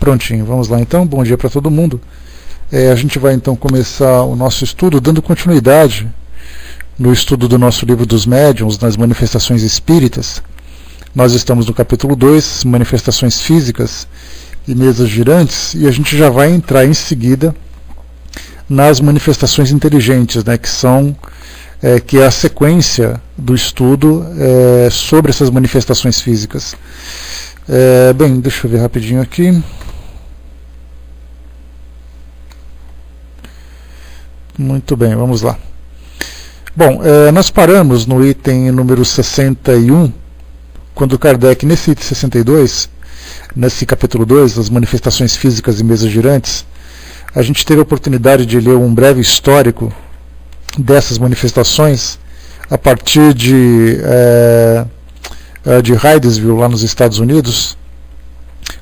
Prontinho, vamos lá então, bom dia para todo mundo. A gente vai então começar o nosso estudo dando continuidade no estudo do nosso livro dos médiuns, nas manifestações espíritas. Nós estamos no capítulo 2, manifestações físicas e mesas girantes, e a gente já vai entrar em seguida nas manifestações inteligentes, né, que é a sequência do estudo sobre essas manifestações físicas. Bem, deixa eu ver rapidinho aqui. Muito bem, vamos lá. Bom, nós paramos no item número 61, quando Kardec, nesse item 62, nesse capítulo 2, das manifestações físicas e mesas girantes, a gente teve a oportunidade de ler um breve histórico dessas manifestações a partir de Hydesville, lá nos Estados Unidos,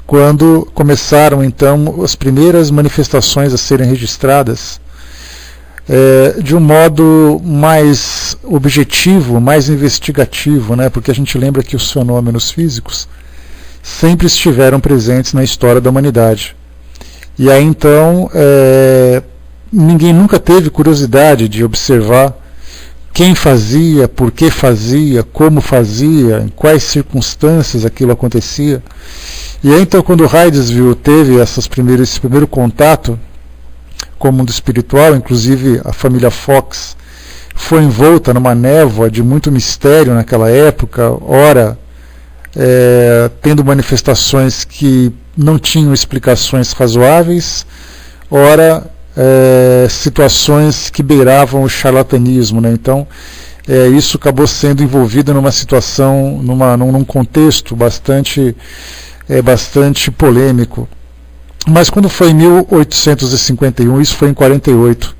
quando começaram então as primeiras manifestações a serem registradas de um modo mais objetivo, mais investigativo, né? Porque a gente lembra que os fenômenos físicos sempre estiveram presentes na história da humanidade. E aí então ninguém nunca teve curiosidade de observar quem fazia, por que fazia, como fazia, em quais circunstâncias aquilo acontecia. E aí então quando Hydesville teve esse primeiro contato com o mundo espiritual, inclusive a família Fox foi envolta numa névoa de muito mistério naquela época, ora tendo manifestações que não tinham explicações razoáveis, ora situações que beiravam o charlatanismo, né? Então isso acabou sendo envolvido numa situação, num contexto bastante polêmico. Mas quando foi em 1851, isso foi em 48,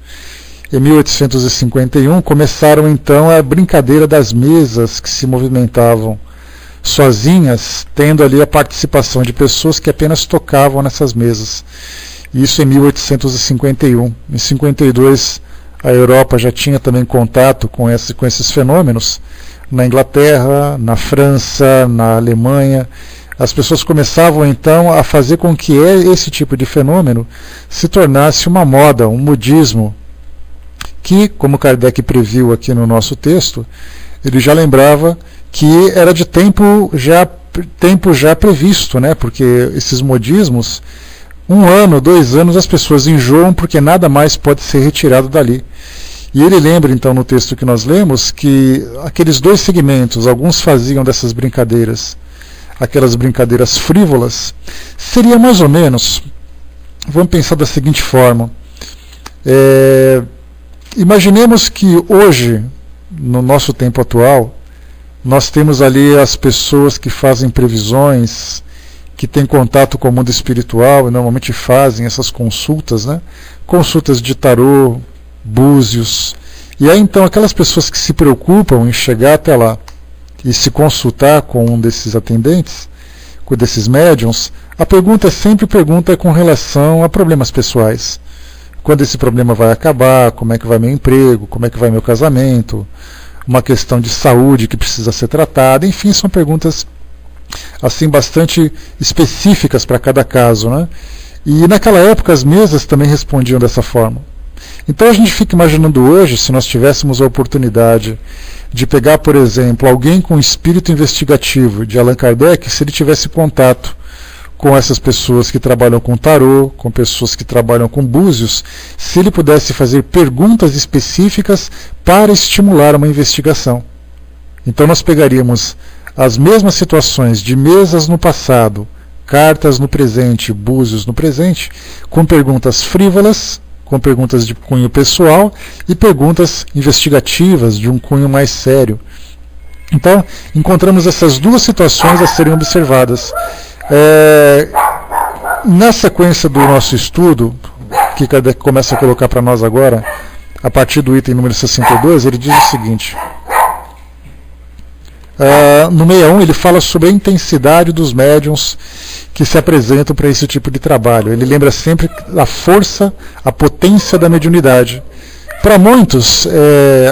em 1851 começaram então a brincadeira das mesas que se movimentavam sozinhas, tendo ali a participação de pessoas que apenas tocavam nessas mesas. Isso em 1851. Em 52 a Europa já tinha também contato com esses fenômenos. Na Inglaterra, na França, na Alemanha, as pessoas começavam então a fazer com que esse tipo de fenômeno se tornasse uma moda, um modismo, que, como Kardec previu aqui no nosso texto, ele já lembrava que era de tempo já previsto, né? Porque esses modismos, 1 ano, 2 anos, as pessoas enjoam porque nada mais pode ser retirado dali. E ele lembra então no texto que nós lemos que aqueles dois segmentos, alguns faziam dessas brincadeiras, aquelas brincadeiras frívolas, seria mais ou menos, vamos pensar da seguinte forma, imaginemos que hoje, no nosso tempo atual, nós temos ali as pessoas que fazem previsões, que têm contato com o mundo espiritual e normalmente fazem essas consultas, né? Consultas de tarô, búzios, e aí então aquelas pessoas que se preocupam em chegar até lá e se consultar com um desses atendentes, com desses médiums, a pergunta sempre com relação a problemas pessoais. Quando esse problema vai acabar, como é que vai meu emprego, como é que vai meu casamento, uma questão de saúde que precisa ser tratada, enfim, são perguntas assim bastante específicas para cada caso, né? E naquela época as mesas também respondiam dessa forma. Então a gente fica imaginando hoje, se nós tivéssemos a oportunidade de pegar, por exemplo, alguém com espírito investigativo de Allan Kardec, se ele tivesse contato com essas pessoas que trabalham com tarô, com pessoas que trabalham com búzios, se ele pudesse fazer perguntas específicas para estimular uma investigação. Então nós pegaríamos as mesmas situações de mesas no passado, cartas no presente, búzios no presente, com perguntas frívolas, com perguntas de cunho pessoal e perguntas investigativas de um cunho mais sério. Então, encontramos essas duas situações a serem observadas. Na sequência do nosso estudo, que Kardec começa a colocar para nós agora, a partir do item número 62, ele diz o seguinte. No 61 ele fala sobre a intensidade dos médiuns que se apresentam para esse tipo de trabalho. Ele lembra sempre a força, a potência da mediunidade. Para muitos,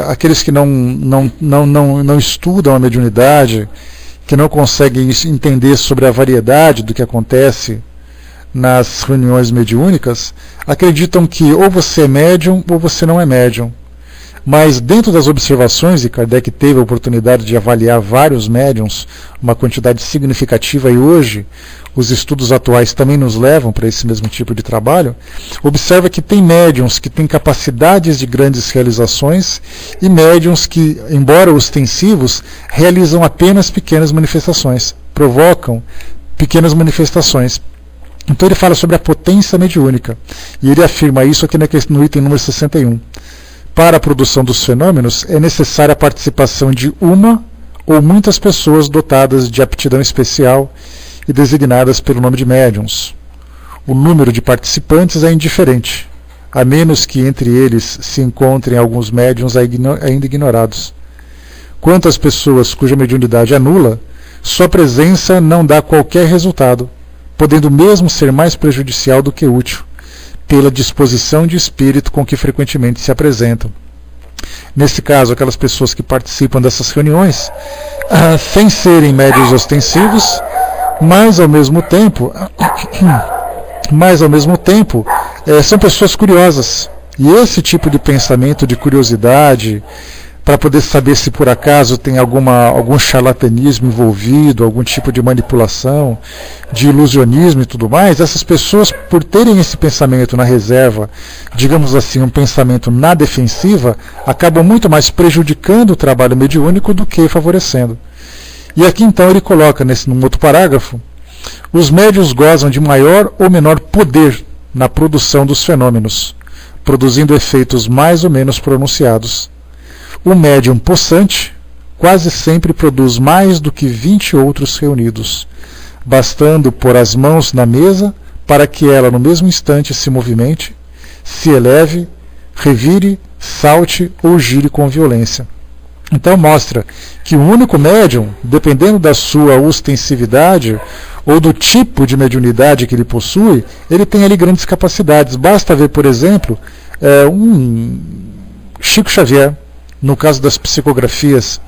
aqueles que não estudam a mediunidade, que não conseguem entender sobre a variedade do que acontece nas reuniões mediúnicas, acreditam que ou você é médium ou você não é médium. Mas dentro das observações, e Kardec teve a oportunidade de avaliar vários médiums, uma quantidade significativa, e hoje os estudos atuais também nos levam para esse mesmo tipo de trabalho, observa que tem médiums que têm capacidades de grandes realizações e médiums que, embora ostensivos, realizam apenas pequenas manifestações, provocam pequenas manifestações. Então ele fala sobre a potência mediúnica, e ele afirma isso aqui no item número 61. Para a produção dos fenômenos, é necessária a participação de uma ou muitas pessoas dotadas de aptidão especial e designadas pelo nome de médiuns. O número de participantes é indiferente, a menos que entre eles se encontrem alguns médiuns ainda ignorados. Quanto às pessoas cuja mediunidade é nula, sua presença não dá qualquer resultado, podendo mesmo ser mais prejudicial do que útil, pela disposição de espírito com que frequentemente se apresentam. Nesse caso, aquelas pessoas que participam dessas reuniões, sem serem médiuns ostensivos, mas ao mesmo tempo, são pessoas curiosas. E esse tipo de pensamento de curiosidade, para poder saber se por acaso tem algum charlatanismo envolvido, algum tipo de manipulação, de ilusionismo e tudo mais, essas pessoas, por terem esse pensamento na reserva, digamos assim, um pensamento na defensiva, acabam muito mais prejudicando o trabalho mediúnico do que favorecendo. E aqui então ele coloca, num outro parágrafo, os médiuns gozam de maior ou menor poder na produção dos fenômenos, produzindo efeitos mais ou menos pronunciados. O médium possante quase sempre produz mais do que 20 outros reunidos, bastando pôr as mãos na mesa para que ela no mesmo instante se movimente, se eleve, revire, salte ou gire com violência. Então mostra que o único médium, dependendo da sua ostensividade ou do tipo de mediunidade que ele possui, ele tem ali grandes capacidades. Basta ver, por exemplo, um Chico Xavier. No caso das psicografias,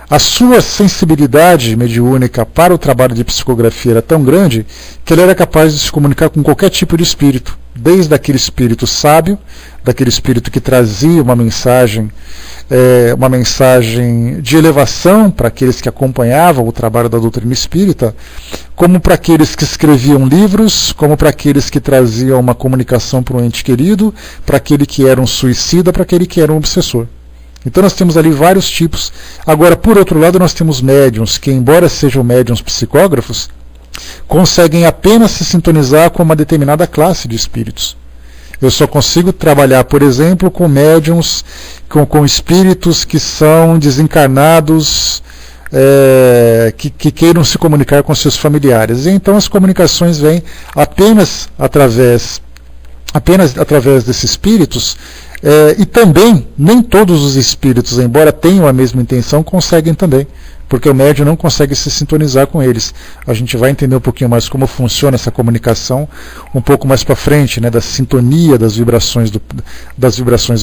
a sua sensibilidade mediúnica para o trabalho de psicografia era tão grande que ele era capaz de se comunicar com qualquer tipo de espírito, desde aquele espírito sábio, daquele espírito que trazia uma mensagem de elevação para aqueles que acompanhavam o trabalho da doutrina espírita, como para aqueles que escreviam livros, como para aqueles que traziam uma comunicação para um ente querido, para aquele que era um suicida, para aquele que era um obsessor. Então nós temos ali vários tipos. Agora, por outro lado, nós temos médiuns que, embora sejam médiuns psicógrafos, conseguem apenas se sintonizar com uma determinada classe de espíritos. Eu só consigo trabalhar, por exemplo, com médiuns, com espíritos que são desencarnados, que queiram se comunicar com seus familiares. E então as comunicações vêm apenas através desses espíritos. E também, nem todos os espíritos, embora tenham a mesma intenção, conseguem também, porque o médium não consegue se sintonizar com eles. A gente vai entender um pouquinho mais como funciona essa comunicação um pouco mais para frente, né, da sintonia das vibrações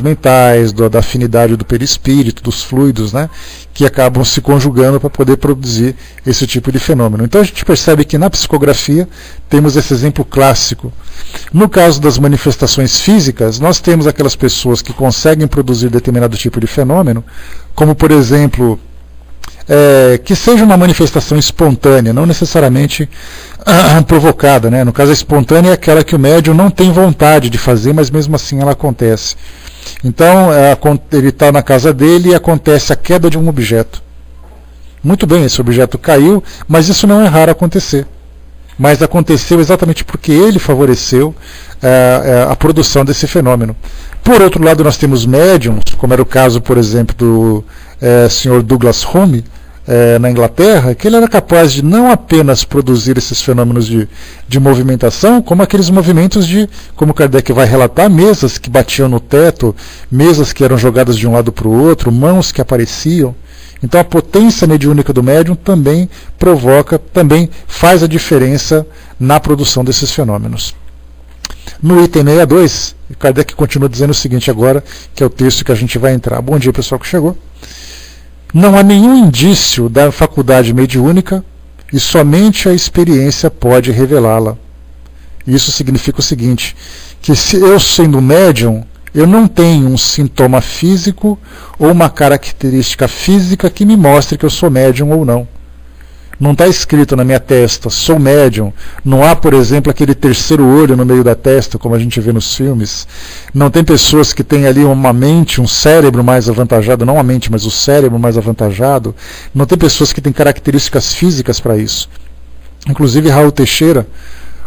mentais, da afinidade do perispírito, dos fluidos, né, que acabam se conjugando para poder produzir esse tipo de fenômeno. Então a gente percebe que na psicografia temos esse exemplo clássico. No caso das manifestações físicas, nós temos aquelas pessoas que conseguem produzir determinado tipo de fenômeno, como por exemplo, que seja uma manifestação espontânea, não necessariamente provocada, né? No caso, a espontânea é aquela que o médium não tem vontade de fazer, mas mesmo assim ela acontece. Então, ele está na casa dele e acontece a queda de um objeto. Muito bem, esse objeto caiu, mas isso não é raro acontecer. Mas aconteceu exatamente porque ele favoreceu a produção desse fenômeno. Por outro lado, nós temos médiums, como era o caso, por exemplo, do Sr. Douglas Home, na Inglaterra, que ele era capaz de não apenas produzir esses fenômenos de movimentação, como aqueles movimentos como Kardec vai relatar, mesas que batiam no teto, mesas que eram jogadas de um lado para o outro, mãos que apareciam. Então a potência mediúnica do médium também faz a diferença na produção desses fenômenos. No item 62, Kardec continua dizendo o seguinte agora, que é o texto que a gente vai entrar. Bom dia, pessoal que chegou. Não há nenhum indício da faculdade mediúnica e somente a experiência pode revelá-la. Isso significa o seguinte, que se eu sendo médium, eu não tenho um sintoma físico ou uma característica física que me mostre que eu sou médium ou não. Não está escrito na minha testa, sou médium. Não há, por exemplo, aquele terceiro olho no meio da testa, como a gente vê nos filmes. Não tem pessoas que têm ali uma mente, um cérebro mais avantajado, não a mente, mas o cérebro mais avantajado. Não tem pessoas que têm características físicas para isso. Inclusive, Raul Teixeira,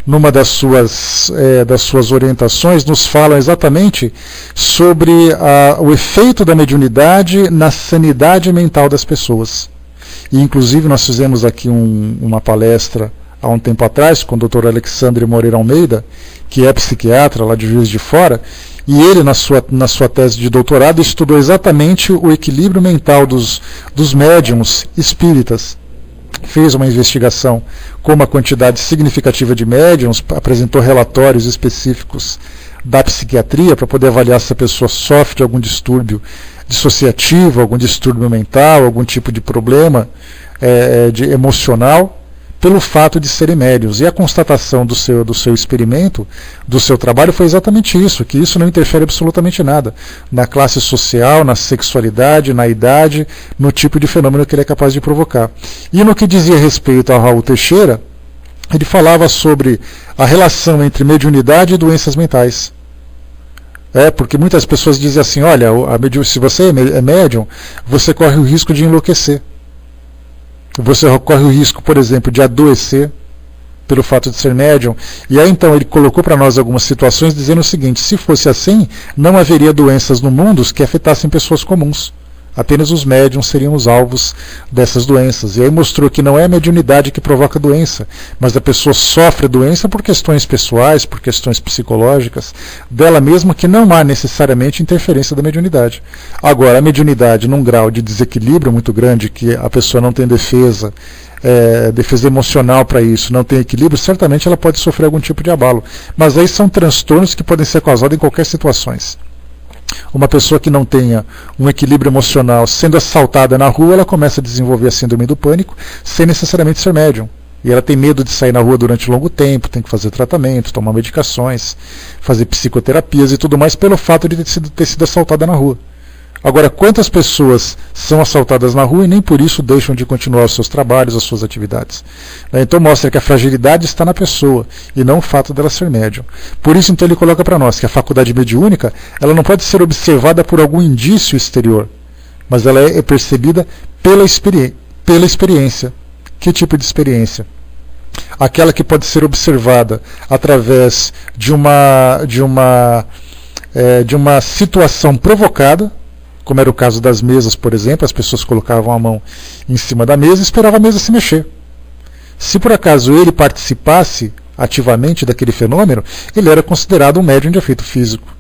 numa das suas orientações, nos fala exatamente sobre o efeito da mediunidade na sanidade mental das pessoas. E, inclusive, nós fizemos aqui uma palestra há um tempo atrás com o Dr. Alexandre Moreira Almeida, que é psiquiatra lá de Juiz de Fora, e ele, na sua tese de doutorado, estudou exatamente o equilíbrio mental dos médiums espíritas. Fez uma investigação com uma quantidade significativa de médiums, apresentou relatórios específicos da psiquiatria para poder avaliar se a pessoa sofre de algum distúrbio dissociativo, algum distúrbio mental, algum tipo de problema emocional, pelo fato de serem médiums. E a constatação do seu experimento, do seu trabalho, foi exatamente isso, que isso não interfere absolutamente nada na classe social, na sexualidade, na idade, no tipo de fenômeno que ele é capaz de provocar. E no que dizia respeito a Raul Teixeira, ele falava sobre a relação entre mediunidade e doenças mentais. Porque muitas pessoas dizem assim, olha, se você é médium, você corre o risco de enlouquecer. Você corre o risco, por exemplo, de adoecer pelo fato de ser médium. E aí então ele colocou para nós algumas situações dizendo o seguinte, se fosse assim, não haveria doenças no mundo que afetassem pessoas comuns. Apenas os médiums seriam os alvos dessas doenças. E aí mostrou que não é a mediunidade que provoca a doença, mas a pessoa sofre a doença por questões pessoais, por questões psicológicas, dela mesma, que não há necessariamente interferência da mediunidade. Agora, a mediunidade num grau de desequilíbrio muito grande, que a pessoa não tem defesa emocional para isso, não tem equilíbrio, certamente ela pode sofrer algum tipo de abalo. Mas aí são transtornos que podem ser causados em qualquer situação. Uma pessoa que não tenha um equilíbrio emocional, sendo assaltada na rua, ela começa a desenvolver a síndrome do pânico, sem necessariamente ser médium. E ela tem medo de sair na rua durante longo tempo, tem que fazer tratamento, tomar medicações, fazer psicoterapias e tudo mais, pelo fato de ter sido assaltada na rua. Agora, quantas pessoas são assaltadas na rua e nem por isso deixam de continuar os seus trabalhos, as suas atividades? Então mostra que a fragilidade está na pessoa e não o fato dela ser médium. Por isso, então, ele coloca para nós que a faculdade mediúnica ela não pode ser observada por algum indício exterior, mas ela é percebida pela experiência. Que tipo de experiência? Aquela que pode ser observada através de uma situação provocada, como era o caso das mesas, por exemplo, as pessoas colocavam a mão em cima da mesa e esperavam a mesa se mexer. Se por acaso ele participasse ativamente daquele fenômeno, ele era considerado um médium de efeito físico.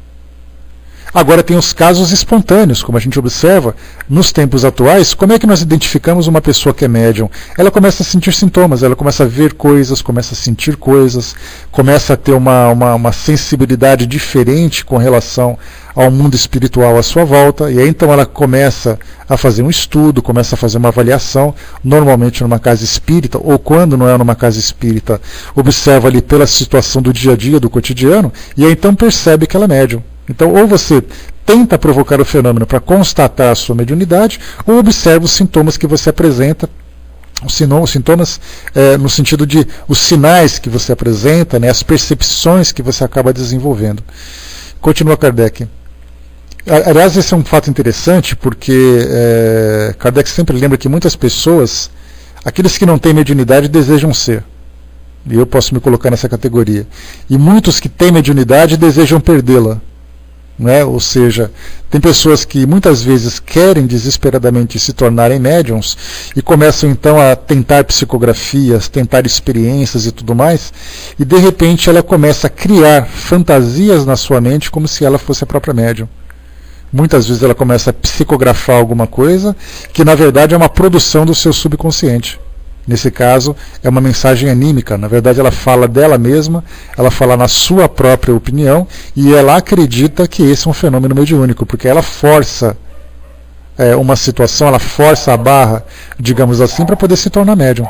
Agora tem os casos espontâneos, como a gente observa nos tempos atuais. Como é que nós identificamos uma pessoa que é médium? Ela começa a sentir sintomas, ela começa a ver coisas, começa a sentir coisas, começa a ter uma sensibilidade diferente com relação ao mundo espiritual à sua volta, e aí então ela começa a fazer um estudo, começa a fazer uma avaliação, normalmente numa casa espírita, ou quando não é numa casa espírita, observa ali pela situação do dia a dia, do cotidiano, e aí então percebe que ela é médium. Então, ou você tenta provocar o fenômeno para constatar a sua mediunidade, ou observa os sintomas que você apresenta, os sintomas no sentido de os sinais que você apresenta, né, as percepções que você acaba desenvolvendo. Continua Kardec. Aliás, esse é um fato interessante, porque Kardec sempre lembra que muitas pessoas, aqueles que não têm mediunidade, desejam ser. E eu posso me colocar nessa categoria. E muitos que têm mediunidade desejam perdê-la. Ou seja, tem pessoas que muitas vezes querem desesperadamente se tornarem médiums e começam então a tentar psicografias, tentar experiências e tudo mais, e de repente ela começa a criar fantasias na sua mente como se ela fosse a própria médium. Muitas vezes ela começa a psicografar alguma coisa que na verdade é uma produção do seu subconsciente. Nesse caso, é uma mensagem anímica. Na verdade, ela fala dela mesma, ela fala na sua própria opinião, e ela acredita que esse é um fenômeno mediúnico, porque ela força uma situação, ela força a barra, digamos assim, para poder se tornar médium.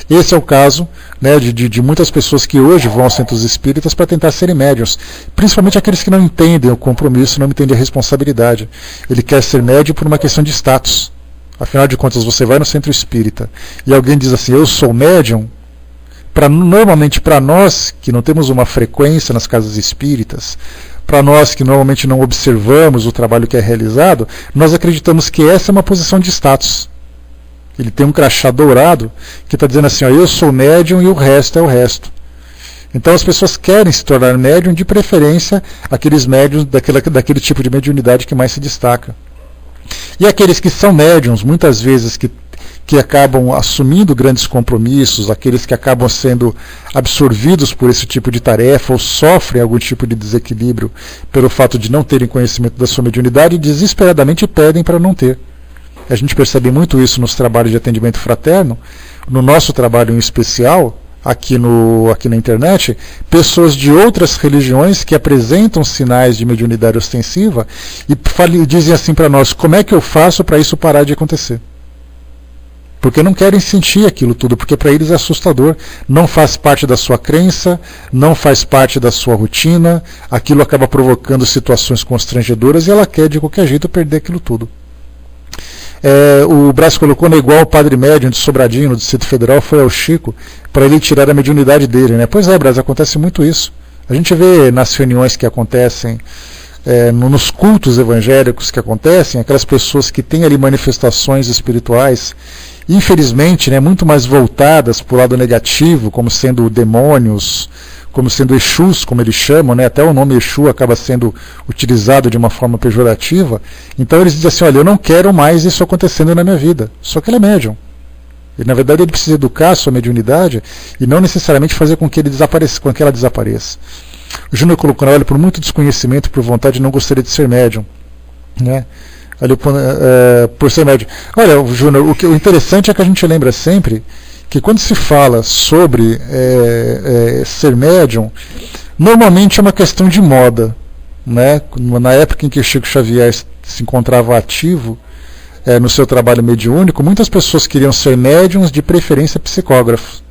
Esse é o caso, né, de muitas pessoas que hoje vão aos centros espíritas para tentar serem médiuns, principalmente aqueles que não entendem o compromisso, não entendem a responsabilidade. Ele quer ser médium por uma questão de status. Afinal de contas, você vai no centro espírita e alguém diz assim, eu sou médium. Normalmente para nós que não temos uma frequência nas casas espíritas, para nós que normalmente não observamos o trabalho que é realizado, nós acreditamos que essa é uma posição de status. Ele tem um crachá dourado que está dizendo assim, ó, eu sou médium e o resto é o resto. Então as pessoas querem se tornar médium, de preferência aqueles médiums daquele tipo de mediunidade que mais se destaca. E aqueles que são médiums, muitas vezes que acabam assumindo grandes compromissos, aqueles que acabam sendo absorvidos por esse tipo de tarefa ou sofrem algum tipo de desequilíbrio pelo fato de não terem conhecimento da sua mediunidade, desesperadamente pedem para não ter. A gente percebe muito isso nos trabalhos de atendimento fraterno, no nosso trabalho em especial, aqui na internet, pessoas de outras religiões que apresentam sinais de mediunidade ostensiva e dizem assim para nós, como é que eu faço para isso parar de acontecer? Porque não querem sentir aquilo tudo, porque para eles é assustador, não faz parte da sua crença, não faz parte da sua rotina, aquilo acaba provocando situações constrangedoras e ela quer de qualquer jeito perder aquilo tudo. O Brás colocou, né, igual o padre médium de Sobradinho, no Distrito Federal, foi ao Chico para ele tirar a mediunidade dele, né? Pois é, Brás, acontece muito isso. A gente vê nas reuniões que acontecem, nos cultos evangélicos que acontecem, aquelas pessoas que têm ali manifestações espirituais, infelizmente, né, muito mais voltadas para o lado negativo, como sendo demônios, como sendo Exus, como eles chamam, né? Até o nome Exu acaba sendo utilizado de uma forma pejorativa. Então eles dizem assim, olha, eu não quero mais isso acontecendo na minha vida. Só que ele é médium. E na verdade ele precisa educar a sua mediunidade e não necessariamente fazer com que ela desapareça. O Júnior colocou, olha, por muito desconhecimento, por vontade, não gostaria de ser médium, né? Por ser médium. Olha, Júnior, o interessante é que a gente lembra sempre que quando se fala sobre ser médium, normalmente é uma questão de moda, né? Na época em que Chico Xavier se encontrava ativo no seu trabalho mediúnico, muitas pessoas queriam ser médiums, de preferência psicógrafos.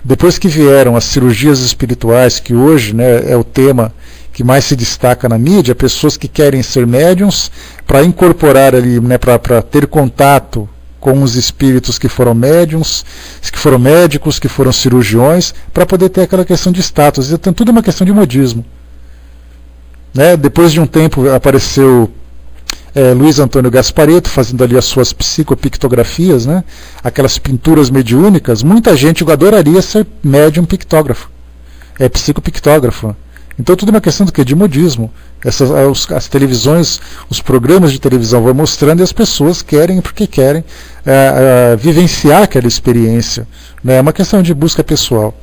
Depois que vieram as cirurgias espirituais, que hoje, né, é o tema que mais se destaca na mídia, pessoas que querem ser médiums para incorporar ali, né, para ter contato com os espíritos que foram médiums, que foram médicos, que foram cirurgiões, para poder ter aquela questão de status. Então, tudo é uma questão de modismo. Né? Depois de um tempo apareceu Luiz Antônio Gasparetto fazendo ali as suas psicopictografias, né? Aquelas pinturas mediúnicas. Muita gente adoraria ser médium pictógrafo, psicopictógrafo. Então tudo é uma questão do quê? De modismo. As televisões, os programas de televisão vão mostrando e as pessoas querem porque querem vivenciar aquela experiência. Né? É uma questão de busca pessoal.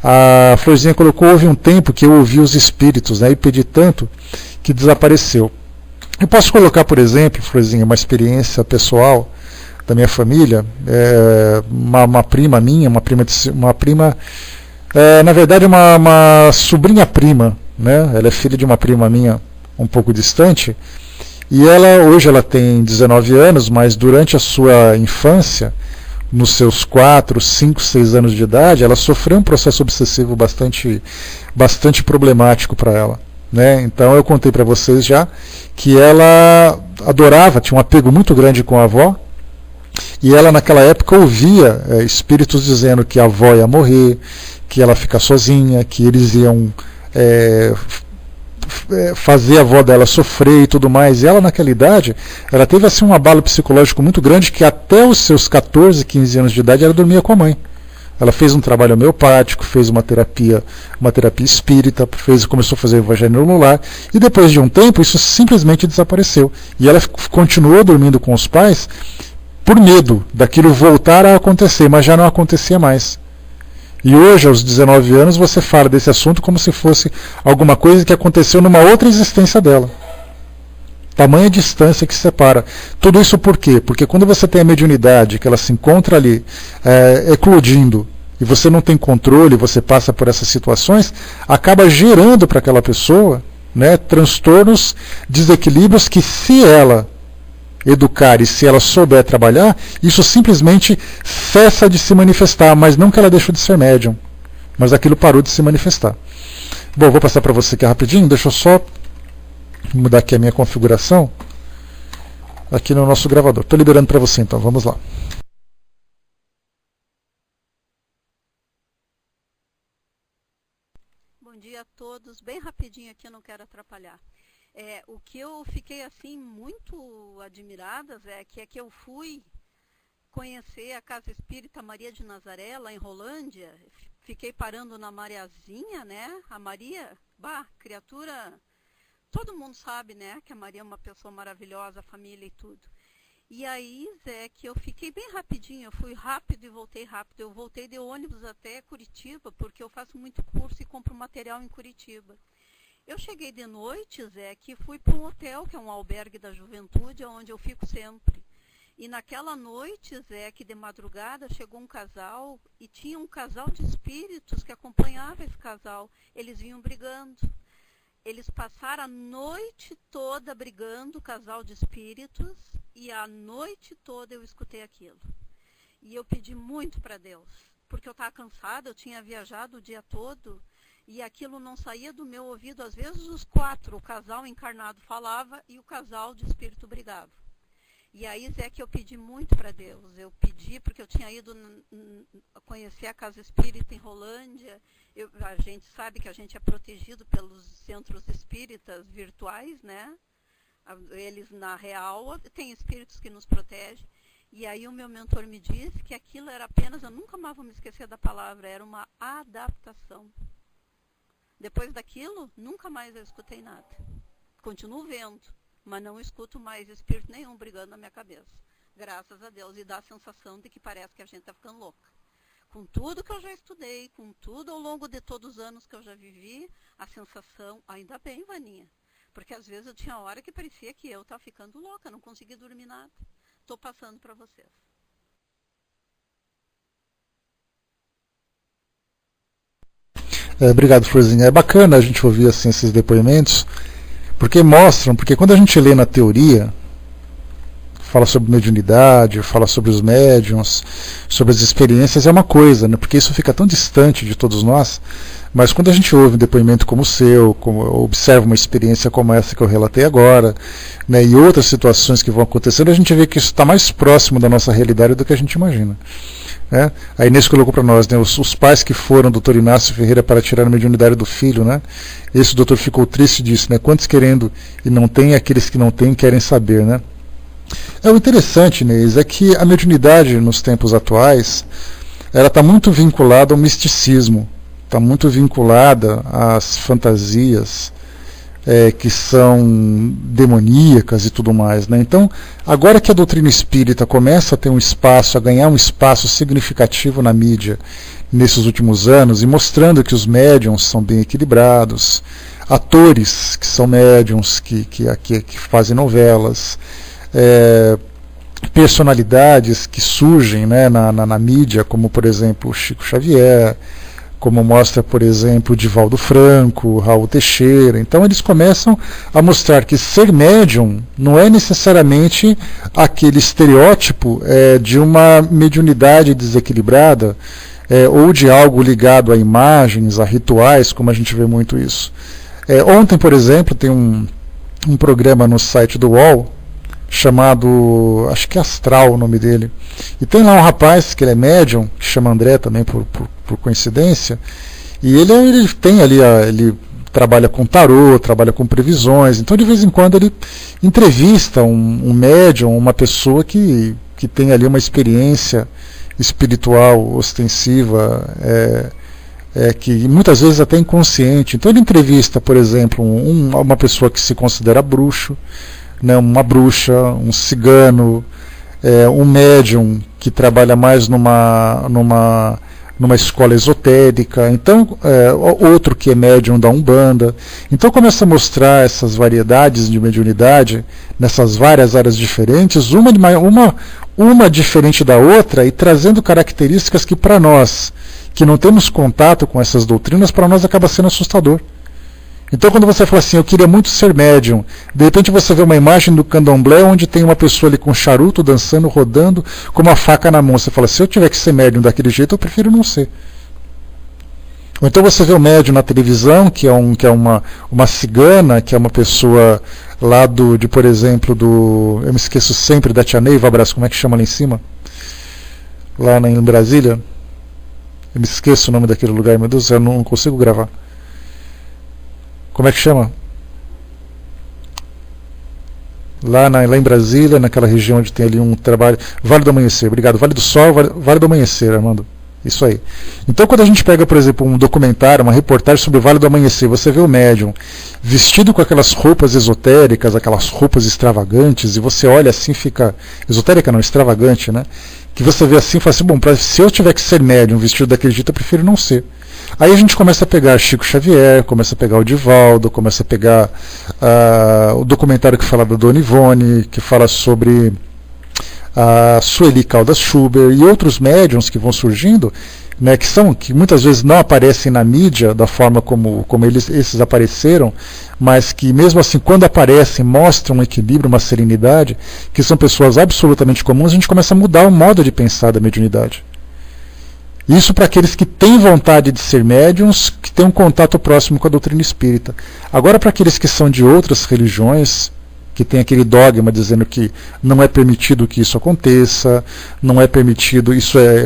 A Florzinha colocou, houve um tempo que eu ouvi os espíritos, né, e pedi tanto que desapareceu. Eu posso colocar, por exemplo, Florzinha, uma experiência pessoal da minha família, uma prima minha, na verdade uma sobrinha prima, né? Ela é filha de uma prima minha um pouco distante, e hoje ela tem 19 anos, mas durante a sua infância, nos seus 4, 5, 6 anos de idade, ela sofreu um processo obsessivo bastante problemático para ela. Né? Então eu contei para vocês já que ela adorava, tinha um apego muito grande com a avó, e ela naquela época ouvia espíritos dizendo que a avó ia morrer, que ela ia ficar sozinha, que eles iam fazer a avó dela sofrer e tudo mais. E ela naquela idade, ela teve assim um abalo psicológico muito grande, que até os seus 14, 15 anos de idade ela dormia com a mãe. Ela fez um trabalho homeopático, fez uma terapia espírita, começou a fazer evangelho no lar, e depois de um tempo isso simplesmente desapareceu. E ela continuou dormindo com os pais por medo daquilo voltar a acontecer, mas já não acontecia mais. E hoje, aos 19 anos, você fala desse assunto como se fosse alguma coisa que aconteceu numa outra existência dela. Tamanha distância que separa. Tudo isso por quê? Porque quando você tem a mediunidade, que ela se encontra ali eclodindo, e você não tem controle, você passa por essas situações, acaba gerando para aquela pessoa, né, transtornos, desequilíbrios que, se ela educar e se ela souber trabalhar, isso simplesmente cessa de se manifestar, mas não que ela deixou de ser médium, mas aquilo parou de se manifestar. Bom, vou passar para você aqui rapidinho, deixa eu só mudar aqui a minha configuração aqui no nosso gravador. Estou liberando para você então, vamos lá. Bom dia a todos, bem rapidinho aqui, eu não quero atrapalhar. O que eu fiquei assim muito admirada, Zé, é que eu fui conhecer a Casa Espírita Maria de Nazaré, lá em Rolândia, fiquei parando na Mariazinha, né? A Maria, criatura, todo mundo sabe, né, que a Maria é uma pessoa maravilhosa, a família e tudo. E aí, Zé, que eu fiquei bem rapidinho, eu fui rápido e voltei rápido. Eu voltei de ônibus até Curitiba, porque eu faço muito curso e compro material em Curitiba. Eu cheguei de noite, Zé, que fui para um hotel, que é um albergue da juventude, onde eu fico sempre. E naquela noite, Zé, que de madrugada chegou um casal, e tinha um casal de espíritos que acompanhava esse casal. Eles vinham brigando. Eles passaram a noite toda brigando, o casal de espíritos, e a noite toda eu escutei aquilo. E eu pedi muito para Deus, porque eu estava cansada, eu tinha viajado o dia todo, e aquilo não saía do meu ouvido. Às vezes os quatro, o casal encarnado falava e o casal de espírito brigava. E aí, Zé, que eu pedi muito para Deus. Eu pedi porque eu tinha ido conhecer a Casa Espírita em Rolândia. A gente sabe que a gente é protegido pelos centros espíritas virtuais, né? Eles, na real, tem espíritos que nos protegem. E aí o meu mentor me disse que aquilo era apenas, eu nunca mais vou me esquecer da palavra, era uma adaptação. Depois daquilo, nunca mais eu escutei nada. Continuo vendo, mas não escuto mais espírito nenhum brigando na minha cabeça. Graças a Deus. E dá a sensação de que parece que a gente está ficando louca. Com tudo que eu já estudei, com tudo ao longo de todos os anos que eu já vivi, a sensação, ainda bem, Vaninha, porque às vezes eu tinha hora que parecia que eu estava ficando louca, não conseguia dormir nada. Estou passando para vocês. Obrigado, Florzinha. É bacana a gente ouvir assim, esses depoimentos, porque mostram, porque quando a gente lê na teoria, fala sobre mediunidade, fala sobre os médiums, sobre as experiências, é uma coisa, né? Porque isso fica tão distante de todos nós, mas quando a gente ouve um depoimento como o seu, observa uma experiência como essa que eu relatei agora, né, e outras situações que vão acontecendo, a gente vê que isso está mais próximo da nossa realidade do que a gente imagina. Né? A Inês colocou para nós, né, os pais que foram doutor Inácio Ferreira para tirar a mediunidade do filho, né? Esse doutor ficou triste disso, né? Quantos querendo e não tem, aqueles que não têm querem saber, né? O interessante, Inês, é que a mediunidade nos tempos atuais, ela está muito vinculada ao misticismo, está muito vinculada às fantasias que são demoníacas e tudo mais, né? Então, agora que a doutrina espírita começa a ter um espaço, a ganhar um espaço significativo na mídia nesses últimos anos, e mostrando que os médiums são bem equilibrados, atores que são médiums, que fazem novelas, personalidades que surgem, né, na mídia, como por exemplo o Chico Xavier, como mostra, por exemplo, o Divaldo Franco, Raul Teixeira. Então eles começam a mostrar que ser médium não é necessariamente aquele estereótipo de uma mediunidade desequilibrada, ou de algo ligado a imagens, a rituais, como a gente vê muito isso. Ontem, por exemplo, tem um programa no site do UOL, chamado, acho que é Astral o nome dele, e tem lá um rapaz que ele é médium, que chama André também por coincidência, e ele tem ali, ele trabalha com tarô, trabalha com previsões, então de vez em quando ele entrevista um médium, uma pessoa que tem ali uma experiência espiritual ostensiva, que muitas vezes até inconsciente. Então ele entrevista, por exemplo, uma pessoa que se considera bruxo, né, uma bruxa, um cigano, um médium que trabalha mais numa escola esotérica, então outro que é médium da Umbanda. Então começa a mostrar essas variedades de mediunidade nessas várias áreas diferentes, uma diferente da outra, e trazendo características que para nós, que não temos contato com essas doutrinas, para nós acaba sendo assustador. Então quando você fala assim, eu queria muito ser médium, de repente você vê uma imagem do candomblé onde tem uma pessoa ali com charuto, dançando, rodando, com uma faca na mão. Você fala, se eu tiver que ser médium daquele jeito, eu prefiro não ser. Ou então você vê o médium na televisão, que é uma cigana, que é uma pessoa lá por exemplo, eu me esqueço sempre da Tia Neiva Abraço, como é que chama lá em cima? Lá em Brasília. Eu me esqueço o nome daquele lugar, meu Deus, eu não consigo gravar. Como é que chama? Lá em Brasília, naquela região onde tem ali um trabalho. Vale do Amanhecer, obrigado. Vale do Sol, Vale do Amanhecer, Armando. Isso aí. Então quando a gente pega, por exemplo, um documentário, uma reportagem sobre o Vale do Amanhecer, você vê o médium vestido com aquelas roupas esotéricas, aquelas roupas extravagantes, e você olha assim, fica... Esotérica não, extravagante, né? Que você vê assim e fala assim, bom, se eu tiver que ser médium vestido daquele jeito, eu prefiro não ser. Aí a gente começa a pegar Chico Xavier, começa a pegar o Divaldo, começa a pegar o documentário que fala da Dona Ivone, que fala sobre a Sueli Caldas Schubert e outros médiums que vão surgindo, né, que muitas vezes não aparecem na mídia da forma como esses apareceram, mas que mesmo assim quando aparecem mostram um equilíbrio, uma serenidade, que são pessoas absolutamente comuns. A gente começa a mudar o modo de pensar da mediunidade. Isso para aqueles que têm vontade de ser médiums, que têm um contato próximo com a doutrina espírita. Agora, para aqueles que são de outras religiões, que tem aquele dogma dizendo que não é permitido que isso aconteça, não é permitido,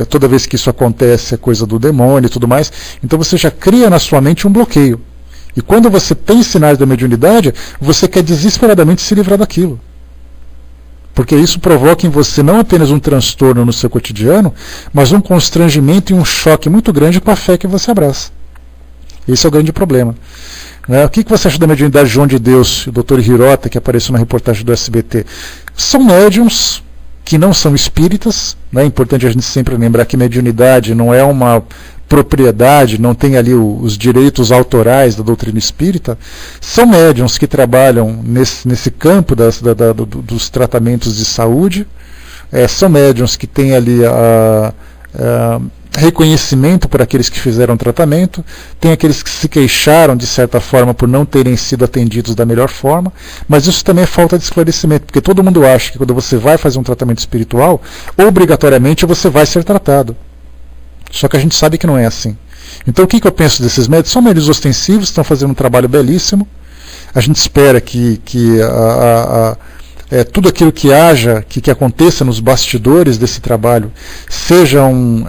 toda vez que isso acontece é coisa do demônio e tudo mais, então você já cria na sua mente um bloqueio. E quando você tem sinais da mediunidade, você quer desesperadamente se livrar daquilo. Porque isso provoca em você não apenas um transtorno no seu cotidiano, mas um constrangimento e um choque muito grande com a fé que você abraça. Esse é o grande problema. O que você acha da mediunidade João de Deus, o Dr. Hirota, que apareceu na reportagem do SBT? São médiums que não são espíritas. É importante a gente sempre lembrar que mediunidade não é uma propriedade, não tem ali os direitos autorais da doutrina espírita. São médiums que trabalham nesse campo dos tratamentos de saúde. São médiums que têm ali reconhecimento por aqueles que fizeram tratamento, tem aqueles que se queixaram de certa forma por não terem sido atendidos da melhor forma, mas isso também é falta de esclarecimento, porque todo mundo acha que quando você vai fazer um tratamento espiritual, obrigatoriamente você vai ser tratado. Só que a gente sabe que não é assim. Então o que eu penso desses médios? São médios ostensivos, estão fazendo um trabalho belíssimo. A gente espera que tudo aquilo que aconteça nos bastidores desse trabalho sejam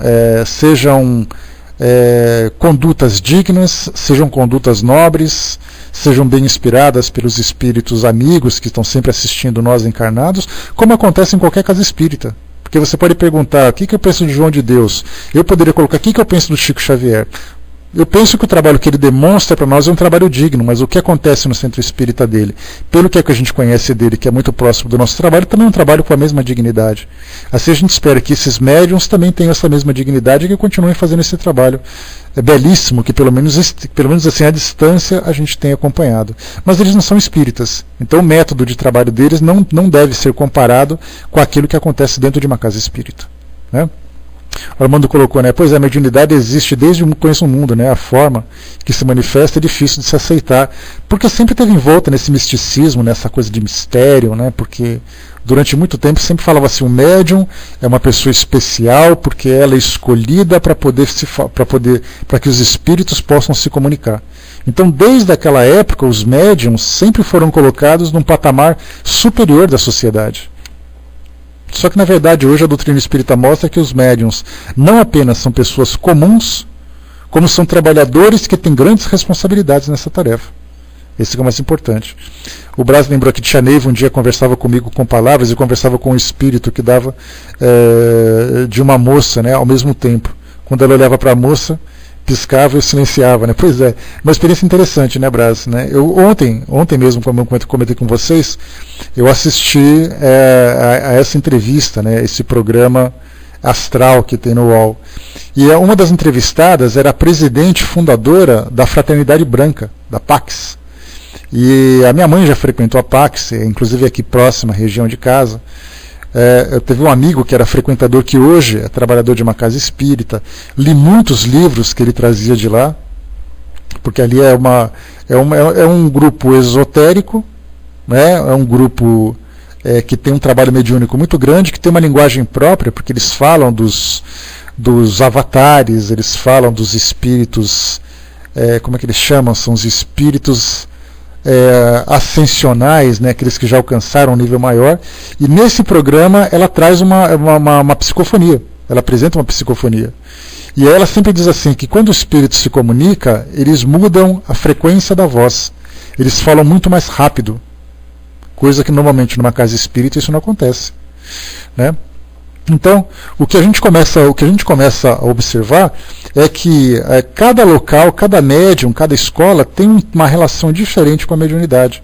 condutas dignas, sejam condutas nobres, sejam bem inspiradas pelos espíritos amigos que estão sempre assistindo nós encarnados, como acontece em qualquer casa espírita. Porque você pode perguntar, o que eu penso de João de Deus? Eu poderia colocar, o que eu penso do Chico Xavier? Eu penso que o trabalho que ele demonstra para nós é um trabalho digno, mas o que acontece no centro espírita dele, pelo que a gente conhece dele, que é muito próximo do nosso trabalho, também é um trabalho com a mesma dignidade. Assim a gente espera que esses médiums também tenham essa mesma dignidade e que continuem fazendo esse trabalho belíssimo, que pelo menos assim à distância a gente tem acompanhado. Mas eles não são espíritas, então o método de trabalho deles não deve ser comparado com aquilo que acontece dentro de uma casa espírita, né? O Armando colocou, né? Pois é, a mediunidade existe desde o Conheço o Mundo, né? A forma que se manifesta é difícil de se aceitar, porque sempre teve em volta nesse misticismo, nessa coisa de mistério, né? Porque durante muito tempo sempre falava assim, o médium é uma pessoa especial porque ela é escolhida para que os espíritos possam se comunicar. Então, desde aquela época, os médiums sempre foram colocados num patamar superior da sociedade. Só que, na verdade, hoje a doutrina espírita mostra que os médiuns não apenas são pessoas comuns, como são trabalhadores que têm grandes responsabilidades nessa tarefa. Esse é o mais importante. O Braz lembrou que Tia Neiva um dia conversava comigo com palavras e conversava com o espírito que dava de uma moça, né, ao mesmo tempo. Quando ela olhava para a moça, piscava e silenciava, né? Pois é, uma experiência interessante, né, Braz? Né? Eu ontem mesmo, como eu comentei com vocês, eu assisti a essa entrevista, né, esse programa astral que tem no UOL. E uma das entrevistadas era a presidente fundadora da Fraternidade Branca, da Pax. E a minha mãe já frequentou a Pax, inclusive aqui próxima, região de casa. Eu teve um amigo que era frequentador, que hoje é trabalhador de uma casa espírita. Li muitos livros que ele trazia de lá, porque ali é um grupo esotérico, né? É um grupo que tem um trabalho mediúnico muito grande, que tem uma linguagem própria, porque eles falam dos avatares, eles falam dos espíritos, como é que eles chamam? São os espíritos ascensionais, né? Aqueles que já alcançaram um nível maior, e nesse programa ela traz uma psicofonia, ela apresenta uma psicofonia. E ela sempre diz assim, que quando o espírito se comunica, eles mudam a frequência da voz, eles falam muito mais rápido, coisa que normalmente numa casa espírita isso não acontece, né? Então, o que a gente começa a observar é que cada local, cada médium, cada escola tem uma relação diferente com a mediunidade.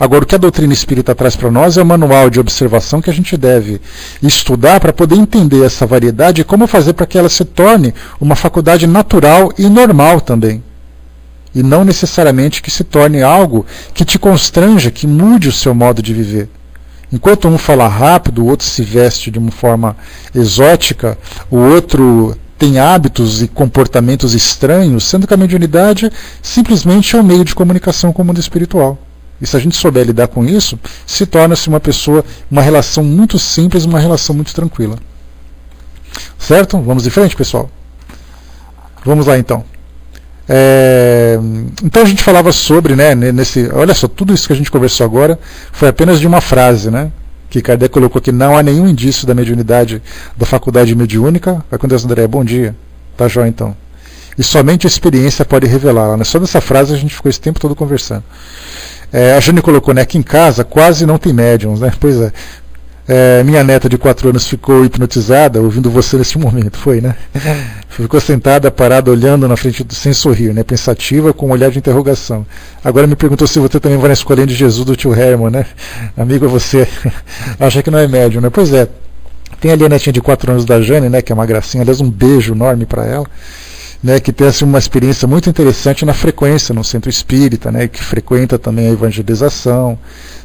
Agora, o que a doutrina espírita traz para nós é um manual de observação que a gente deve estudar para poder entender essa variedade e como fazer para que ela se torne uma faculdade natural e normal também. E não necessariamente que se torne algo que te constranja, que mude o seu modo de viver. Enquanto um fala rápido, o outro se veste de uma forma exótica, o outro tem hábitos e comportamentos estranhos, sendo que a mediunidade simplesmente é um meio de comunicação com o mundo espiritual. E se a gente souber lidar com isso, se torna-se uma relação muito simples, uma relação muito tranquila. Certo? Vamos de frente, pessoal? Vamos lá, então. Então a gente falava sobre, né, olha só, tudo isso que a gente conversou agora foi apenas de uma frase, né, que Kardec colocou que não há nenhum indício da mediunidade da faculdade mediúnica. Vai com Deus, André, bom dia, tá jóia então. E somente a experiência pode revelá-la, né? Só dessa frase a gente ficou esse tempo todo conversando. A Jane colocou, né, aqui em casa quase não tem médiums, né? Pois é. Minha neta de 4 anos ficou hipnotizada ouvindo você nesse momento, foi, né? Ficou sentada, parada, olhando na frente, sem sorrir, né? Pensativa, com um olhar de interrogação. Agora me perguntou se você também vai na escolinha de Jesus do tio Herman, né? Amigo, você acha que não é médium, né? Pois é. Tem ali a netinha de 4 anos da Jane, né? Que é uma gracinha, aliás, um beijo enorme para ela. Né, que tem assim, uma experiência muito interessante na frequência, no centro espírita, né, que frequenta também a evangelização,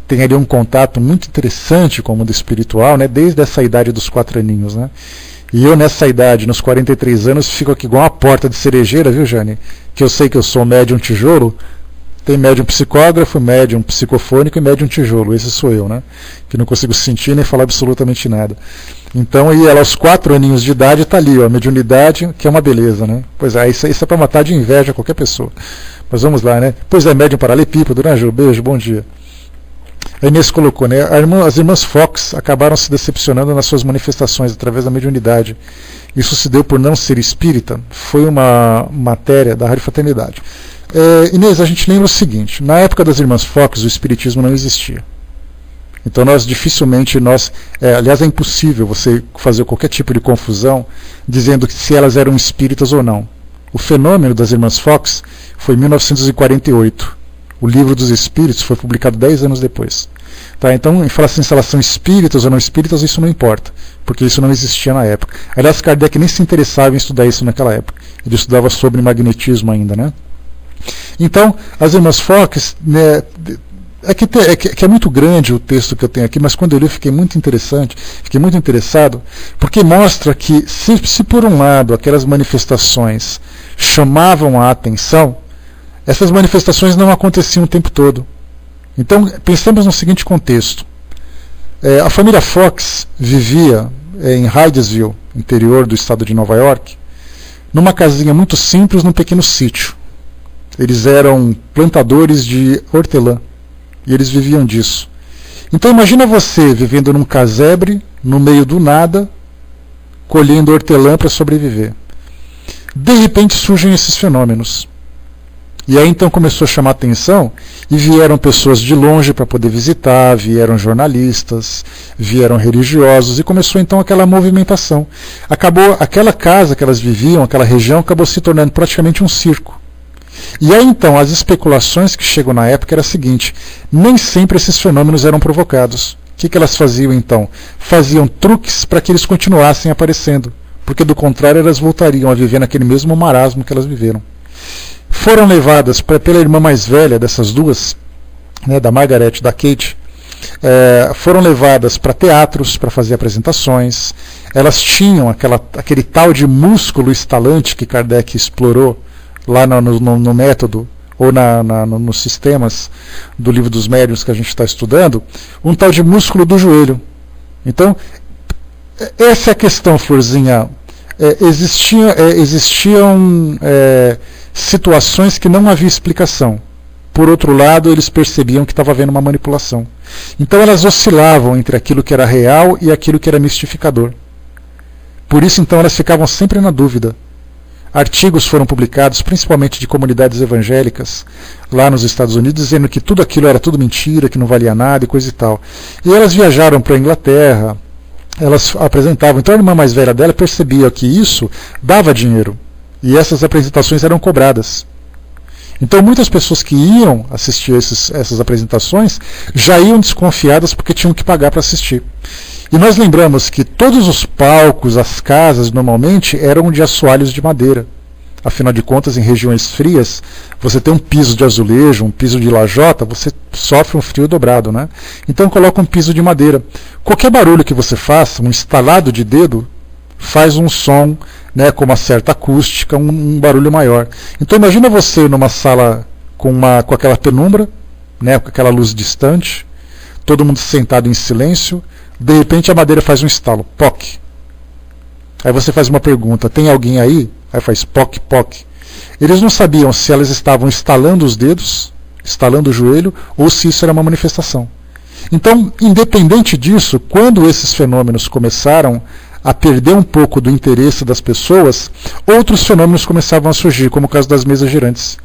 tem ali um contato muito interessante com o mundo espiritual, né, desde essa idade dos 4 aninhos. Né. E eu nessa idade, nos 43 anos, fico aqui igual uma porta de cerejeira, viu, Jane? Que eu sei que eu sou médium tijolo, tem médium psicógrafo, médium psicofônico e médium tijolo, esse sou eu, né, que não consigo sentir nem falar absolutamente nada. Então, e ela aos 4 aninhos de idade está ali, ó, a mediunidade, que é uma beleza, né? Pois é, isso é para matar de inveja qualquer pessoa. Mas vamos lá, né? Pois é, médium paralelepípedo, né, Ju? Beijo, bom dia. A Inês colocou, né? As irmãs Fox acabaram se decepcionando nas suas manifestações através da mediunidade. Isso se deu por não ser espírita? Foi uma matéria da Rádio Fraternidade. Inês, a gente lembra o seguinte, na época das irmãs Fox o espiritismo não existia. Então dificilmente aliás é impossível você fazer qualquer tipo de confusão dizendo que se elas eram espíritas ou não. O fenômeno das irmãs Fox foi em 1948. O Livro dos Espíritos foi publicado 10 anos depois. Tá? Então, em falar assim, se elas são espíritas ou não espíritas, isso não importa, porque isso não existia na época. Aliás, Kardec nem se interessava em estudar isso naquela época. Ele estudava sobre magnetismo ainda, né? Então, as irmãs Fox, né, é muito grande o texto que eu tenho aqui, mas quando eu li fiquei muito interessado, porque mostra que se por um lado aquelas manifestações chamavam a atenção, essas manifestações não aconteciam o tempo todo. Então pensamos no seguinte contexto. A família Fox vivia em Hydesville, interior do estado de Nova York, numa casinha muito simples, num pequeno sítio. Eles eram plantadores de hortelã. E eles viviam disso. Então imagina você vivendo num casebre, no meio do nada, colhendo hortelã para sobreviver. De repente surgem esses fenômenos. E aí então começou a chamar atenção e vieram pessoas de longe para poder visitar, vieram jornalistas, vieram religiosos e começou então aquela movimentação. Acabou aquela casa que elas viviam, aquela região, acabou se tornando praticamente um circo. E aí então as especulações que chegam na época era a seguinte, nem sempre esses fenômenos eram provocados. O que elas faziam então? Faziam truques para que eles continuassem aparecendo, porque do contrário elas voltariam a viver naquele mesmo marasmo que elas viveram. Foram levadas pela irmã mais velha dessas duas, né, da Margaret e da Kate, foram levadas para teatros para fazer apresentações. Elas tinham aquele tal de músculo estalante que Kardec explorou lá no método, ou nos sistemas do livro dos médiuns que a gente está estudando, um tal de músculo do joelho. Então, essa é a questão, Florzinha. Existiam situações que não havia explicação. Por outro lado, eles percebiam que estava havendo uma manipulação. Então elas oscilavam entre aquilo que era real e aquilo que era mistificador. Por isso, então, elas ficavam sempre na dúvida. Artigos foram publicados, principalmente de comunidades evangélicas, lá nos Estados Unidos, dizendo que tudo aquilo era tudo mentira, que não valia nada e coisa e tal. E elas viajaram para a Inglaterra, elas apresentavam. Então a irmã mais velha dela percebia que isso dava dinheiro. E essas apresentações eram cobradas. Então muitas pessoas que iam assistir essas apresentações já iam desconfiadas porque tinham que pagar para assistir. E nós lembramos que todos os palcos, as casas, normalmente eram de assoalhos de madeira. Afinal de contas, em regiões frias, você tem um piso de azulejo, um piso de lajota, você sofre um frio dobrado, né? Então coloca um piso de madeira. Qualquer barulho que você faça, um estalado de dedo, faz um som, né, com uma certa acústica, um barulho maior. Então imagina você numa sala com aquela penumbra, né, com aquela luz distante, todo mundo sentado em silêncio, de repente a madeira faz um estalo, poc. Aí você faz uma pergunta, tem alguém aí? Aí faz poc, poc. Eles não sabiam se elas estavam estalando os dedos, estalando o joelho, ou se isso era uma manifestação. Então, independente disso, quando esses fenômenos começaram a perder um pouco do interesse das pessoas, outros fenômenos começavam a surgir, como o caso das mesas girantes.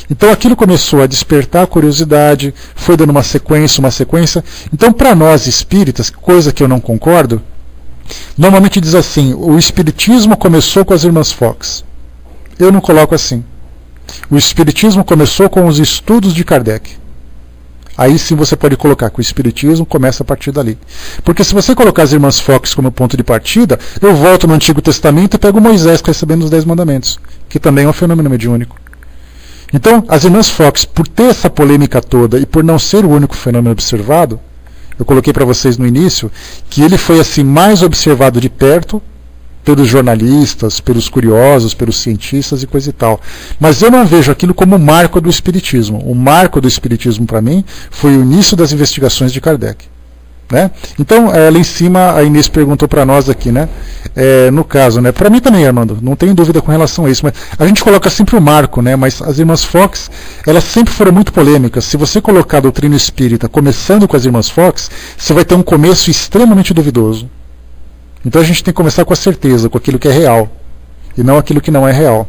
Então aquilo começou a despertar a curiosidade, foi dando uma sequência. Então, para nós espíritas, coisa que eu não concordo, normalmente diz assim, o espiritismo começou com as irmãs Fox. Eu não coloco assim. O espiritismo começou com os estudos de Kardec. Aí sim você pode colocar que o espiritismo começa a partir dali. Porque se você colocar as irmãs Fox como ponto de partida, eu volto no Antigo Testamento e pego Moisés recebendo os 10 mandamentos, que também é um fenômeno mediúnico. Então, as irmãs Fox, por ter essa polêmica toda e por não ser o único fenômeno observado, eu coloquei para vocês no início que ele foi assim mais observado de perto pelos jornalistas, pelos curiosos, pelos cientistas e coisa e tal. Mas eu não vejo aquilo como o marco do espiritismo. O marco do espiritismo, para mim, foi o início das investigações de Kardec. Né? Então, lá em cima, a Inês perguntou para nós aqui, né? No caso, né? Para mim também, Armando, não tenho dúvida com relação a isso, mas a gente coloca sempre o marco, né? Mas as irmãs Fox, elas sempre foram muito polêmicas. Se você colocar a doutrina espírita começando com as irmãs Fox, você vai ter um começo extremamente duvidoso. Então a gente tem que começar com a certeza, com aquilo que é real, e não aquilo que não é real.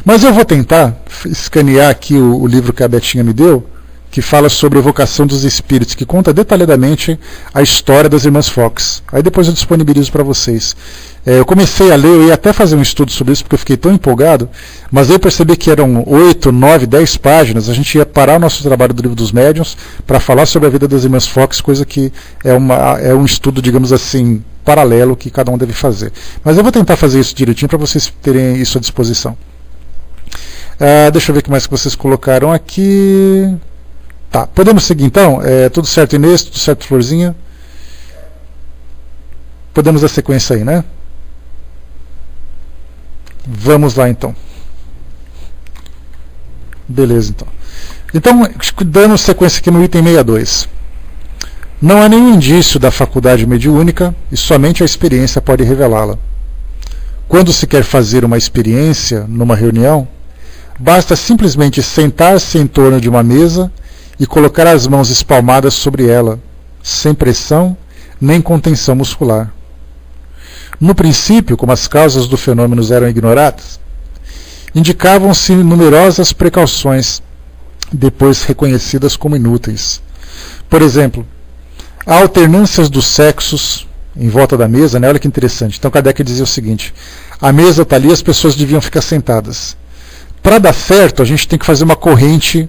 Mas eu vou tentar escanear aqui o livro que a Betinha me deu, que fala sobre a evocação dos espíritos, que conta detalhadamente a história das irmãs Fox. Aí depois eu disponibilizo para vocês. Eu comecei a ler, eu ia até fazer um estudo sobre isso, porque eu fiquei tão empolgado, mas eu percebi que eram 8, 9, 10 páginas, a gente ia parar o nosso trabalho do Livro dos Médiuns para falar sobre a vida das irmãs Fox, coisa que é um estudo, digamos assim, paralelo que cada um deve fazer. Mas eu vou tentar fazer isso direitinho para vocês terem isso à disposição. Deixa eu ver o que mais que vocês colocaram aqui. Tá, podemos seguir então? Tudo certo, Inês? Tudo certo, Florzinha? Podemos dar sequência aí, né? Vamos lá então. Beleza, então. Então, dando sequência aqui no item 62. Não há nenhum indício da faculdade mediúnica e somente a experiência pode revelá-la. Quando se quer fazer uma experiência numa reunião, basta simplesmente sentar-se em torno de uma mesa e colocar as mãos espalmadas sobre ela, sem pressão nem contenção muscular. No princípio, como as causas do fenômeno eram ignoradas, indicavam-se numerosas precauções, depois reconhecidas como inúteis. Por exemplo, há alternâncias dos sexos em volta da mesa, né? Olha que interessante. Então Kardec dizia o seguinte: a mesa está ali, as pessoas deviam ficar sentadas. Para dar certo, a gente tem que fazer uma corrente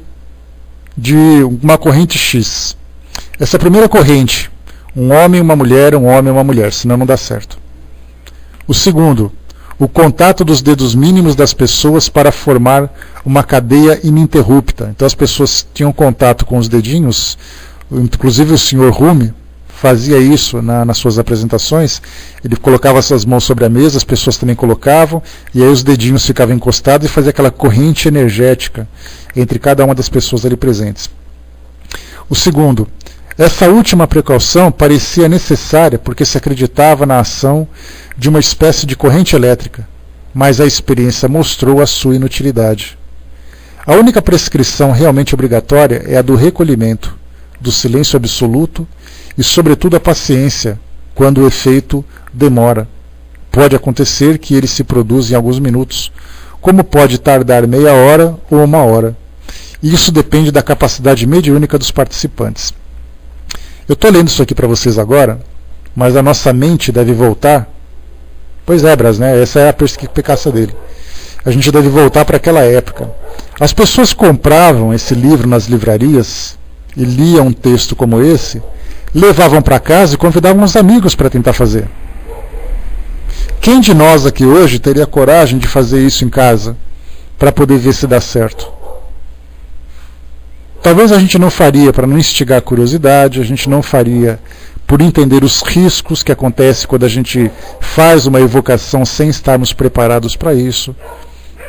X. Essa primeira corrente, um homem e uma mulher, senão não dá certo. O segundo, o contato dos dedos mínimos das pessoas para formar uma cadeia ininterrupta. Então as pessoas tinham contato com os dedinhos, inclusive o Sr. Rumi fazia isso nas suas apresentações. Ele colocava suas mãos sobre a mesa, as pessoas também colocavam, e aí os dedinhos ficavam encostados e fazia aquela corrente energética entre cada uma das pessoas ali presentes. O segundo, essa última precaução parecia necessária porque se acreditava na ação de uma espécie de corrente elétrica, mas a experiência mostrou a sua inutilidade. A única prescrição realmente obrigatória é a do recolhimento, do silêncio absoluto e, sobretudo, a paciência, quando o efeito demora. Pode acontecer que ele se produza em alguns minutos, como pode tardar meia hora ou uma hora. E isso depende da capacidade mediúnica dos participantes. Eu estou lendo isso aqui para vocês agora, mas a nossa mente deve voltar. Pois é, Bras, né? Essa é a perspicácia dele. A gente deve voltar para aquela época. As pessoas compravam esse livro nas livrarias e liam um texto como esse, levavam para casa e convidavam os amigos para tentar fazer. Quem de nós aqui hoje teria coragem de fazer isso em casa para poder ver se dá certo? Talvez a gente não faria para não instigar a curiosidade, a gente não faria por entender os riscos que acontecem quando a gente faz uma evocação sem estarmos preparados para isso,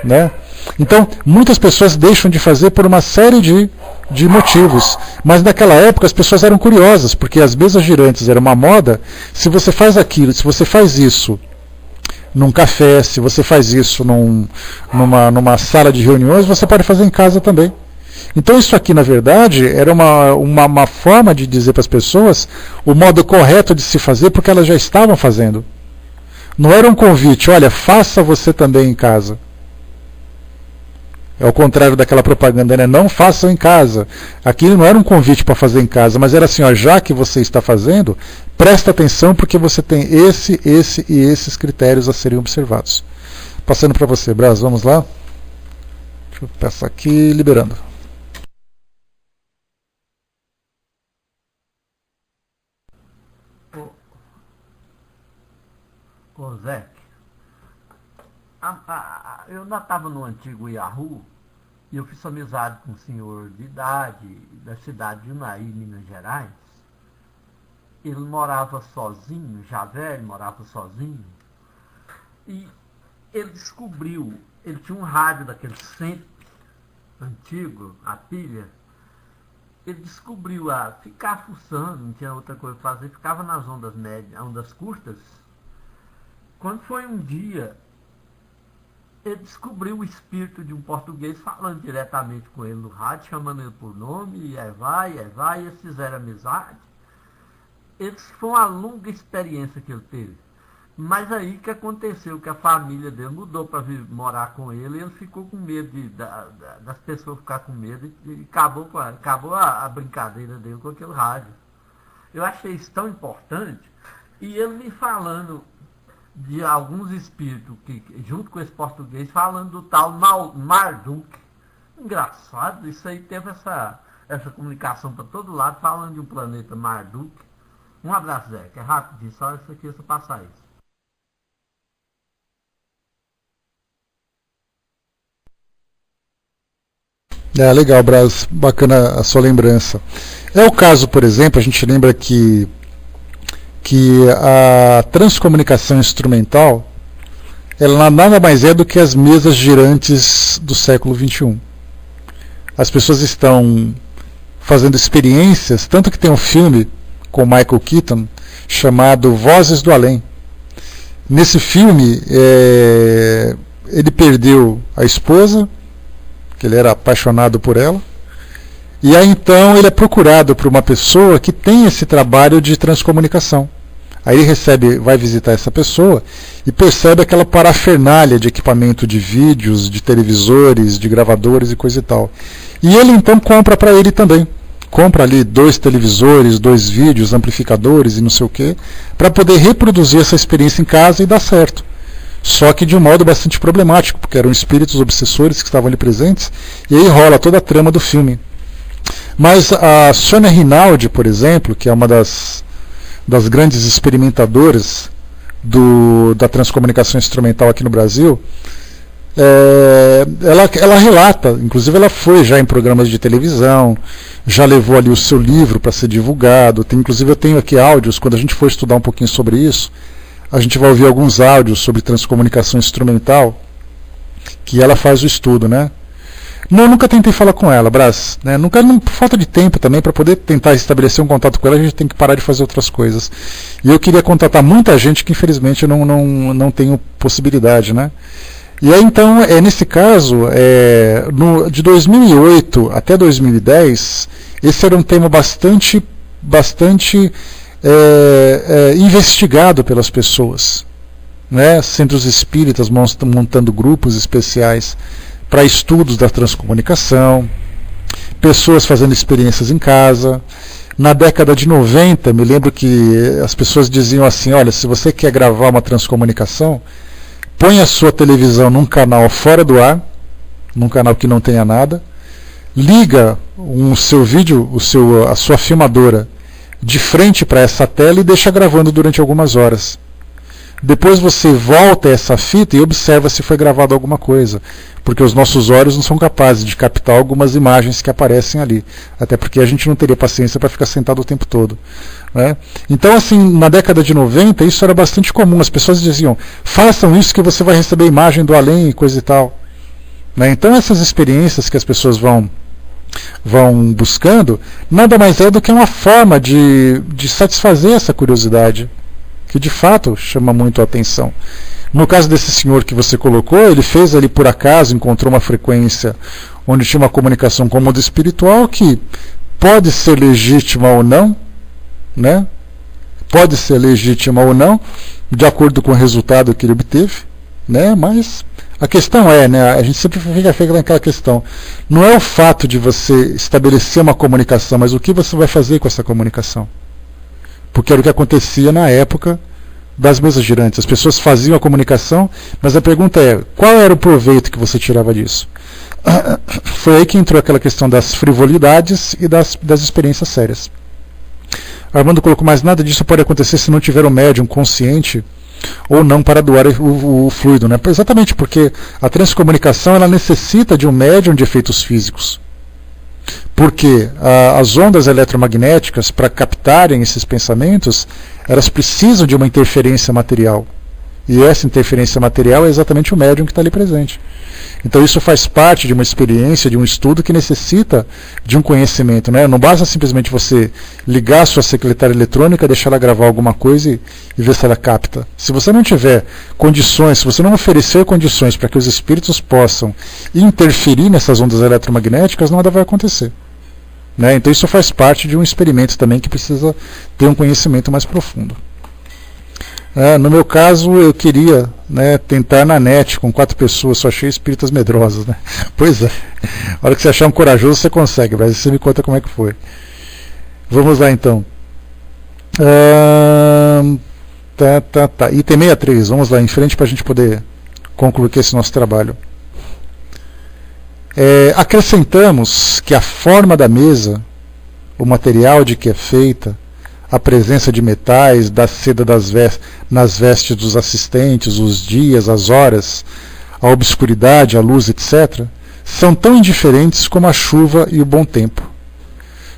né? Então, muitas pessoas deixam de fazer por uma série de motivos. Mas naquela época as pessoas eram curiosas, porque as mesas girantes eram uma moda. Se você faz aquilo, se você faz isso num café, se você faz isso numa sala de reuniões, você pode fazer em casa também. Então isso aqui, na verdade, era uma forma de dizer para as pessoas o modo correto de se fazer, porque elas já estavam fazendo. Não era um convite, olha, faça você também em casa. É o contrário daquela propaganda, né? Não façam em casa. Aquilo não era um convite para fazer em casa, mas era assim, ó, já que você está fazendo, presta atenção porque você tem esse e esses critérios a serem observados. Passando para você, Braz, vamos lá? Deixa eu passar aqui, liberando. Ô Zé, eu ainda estava no antigo Yahoo e eu fiz amizade com um senhor de idade da cidade de Unai, Minas Gerais. Ele morava sozinho, já velho, morava sozinho. E ele descobriu, ele tinha um rádio daquele sempre antigo, a pilha. Ele descobriu a ficar fuçando, não tinha outra coisa para fazer, ficava nas ondas médias, ondas curtas. Quando foi um dia, ele descobriu o espírito de um português falando diretamente com ele no rádio, chamando ele por nome, e vai, e eles fizeram amizade. Foi uma longa experiência que ele teve. Mas aí que aconteceu, que a família dele mudou para vir morar com ele, e ele ficou com medo das pessoas ficar com medo, e acabou a brincadeira dele com aquele rádio. Eu achei isso tão importante, e ele me falando de alguns espíritos, junto com esse português, falando do tal Marduk. Engraçado, isso aí teve essa comunicação para todo lado, falando de um planeta Marduk. Um abraço, Zé, que é rapidinho, só isso aqui, só passar isso. Legal, Braz, bacana a sua lembrança. É o caso, por exemplo, a gente lembra que a transcomunicação instrumental ela nada mais é do que as mesas girantes do século XXI. As pessoas estão fazendo experiências, tanto que tem um filme com Michael Keaton chamado Vozes do Além. Nesse filme, ele perdeu a esposa, que ele era apaixonado por ela, e aí então ele é procurado por uma pessoa que tem esse trabalho de transcomunicação. Aí ele vai visitar essa pessoa e percebe aquela parafernália de equipamento de vídeos, de televisores, de gravadores e coisa e tal. E ele então compra para ele também. Compra ali 2 televisores, 2 vídeos, amplificadores e não sei o que, para poder reproduzir essa experiência em casa e dar certo. Só que de um modo bastante problemático, porque eram espíritos obsessores que estavam ali presentes, e aí rola toda a trama do filme. Mas a Sônia Rinaldi, por exemplo, que é uma das grandes experimentadoras da transcomunicação instrumental aqui no Brasil, ela relata, inclusive ela foi já em programas de televisão, já levou ali o seu livro para ser divulgado. Inclusive eu tenho aqui áudios, quando a gente for estudar um pouquinho sobre isso, a gente vai ouvir alguns áudios sobre transcomunicação instrumental, que ela faz o estudo, né? Não, eu nunca tentei falar com ela, Brás, né? Por falta de tempo também, para poder tentar estabelecer um contato com ela, a gente tem que parar de fazer outras coisas. E eu queria contatar muita gente que infelizmente eu não tenho possibilidade, né? E aí então, nesse caso, de 2008 até 2010, esse era um tema bastante investigado pelas pessoas, né? Centros espíritas montando grupos especiais para estudos da transcomunicação, pessoas fazendo experiências em casa. Na década de 90, me lembro que as pessoas diziam assim: olha, se você quer gravar uma transcomunicação, põe a sua televisão num canal fora do ar, num canal que não tenha nada, liga o seu vídeo, a sua filmadora de frente para essa tela e deixa gravando durante algumas horas. Depois você volta essa fita e observa se foi gravado alguma coisa, porque os nossos olhos não são capazes de captar algumas imagens que aparecem ali, até porque a gente não teria paciência para ficar sentado o tempo todo, né? Então, assim, na década de 90 isso era bastante comum. As pessoas diziam: façam isso que você vai receber imagem do além e coisa e tal, né? Então essas experiências que as pessoas vão buscando nada mais é do que uma forma de satisfazer essa curiosidade, que de fato chama muito a atenção. No caso desse senhor que você colocou, ele fez ali por acaso, encontrou uma frequência onde tinha uma comunicação com o mundo espiritual, que pode ser legítima ou não, né? Pode ser legítima ou não, de acordo com o resultado que ele obteve, né? Mas a questão né? A gente sempre fica naquela questão. Não é o fato de você estabelecer uma comunicação, mas o que você vai fazer com essa comunicação. Porque era o que acontecia na época das mesas girantes. As pessoas faziam a comunicação, mas a pergunta é: qual era o proveito que você tirava disso? Foi aí que entrou aquela questão das frivolidades e das experiências sérias. Armando colocou: mais nada disso pode acontecer se não tiver um médium consciente ou não para doar o fluido, né? Exatamente, porque a transcomunicação ela necessita de um médium de efeitos físicos. Porque as ondas eletromagnéticas, para captarem esses pensamentos, elas precisam de uma interferência material. E essa interferência material é exatamente o médium que está ali presente. Então isso faz parte de uma experiência, de um estudo que necessita de um conhecimento, né? Não basta simplesmente você ligar a sua secretária eletrônica, deixar ela gravar alguma coisa e ver se ela capta. Se você não tiver condições, se você não oferecer condições para que os espíritos possam interferir nessas ondas eletromagnéticas, nada vai acontecer, né? Então isso faz parte de um experimento também que precisa ter um conhecimento mais profundo. No meu caso, eu queria, né, tentar na net com 4 pessoas, só achei espíritas medrosos, né? Pois é, a hora que você achar um corajoso você consegue, mas você me conta como é que foi. Vamos lá então. Item 63, vamos lá em frente para a gente poder concluir esse nosso trabalho. Acrescentamos que a forma da mesa, o material de que é feita, a presença de metais, da seda nas vestes dos assistentes, os dias, as horas, a obscuridade, a luz, etc., são tão indiferentes como a chuva e o bom tempo.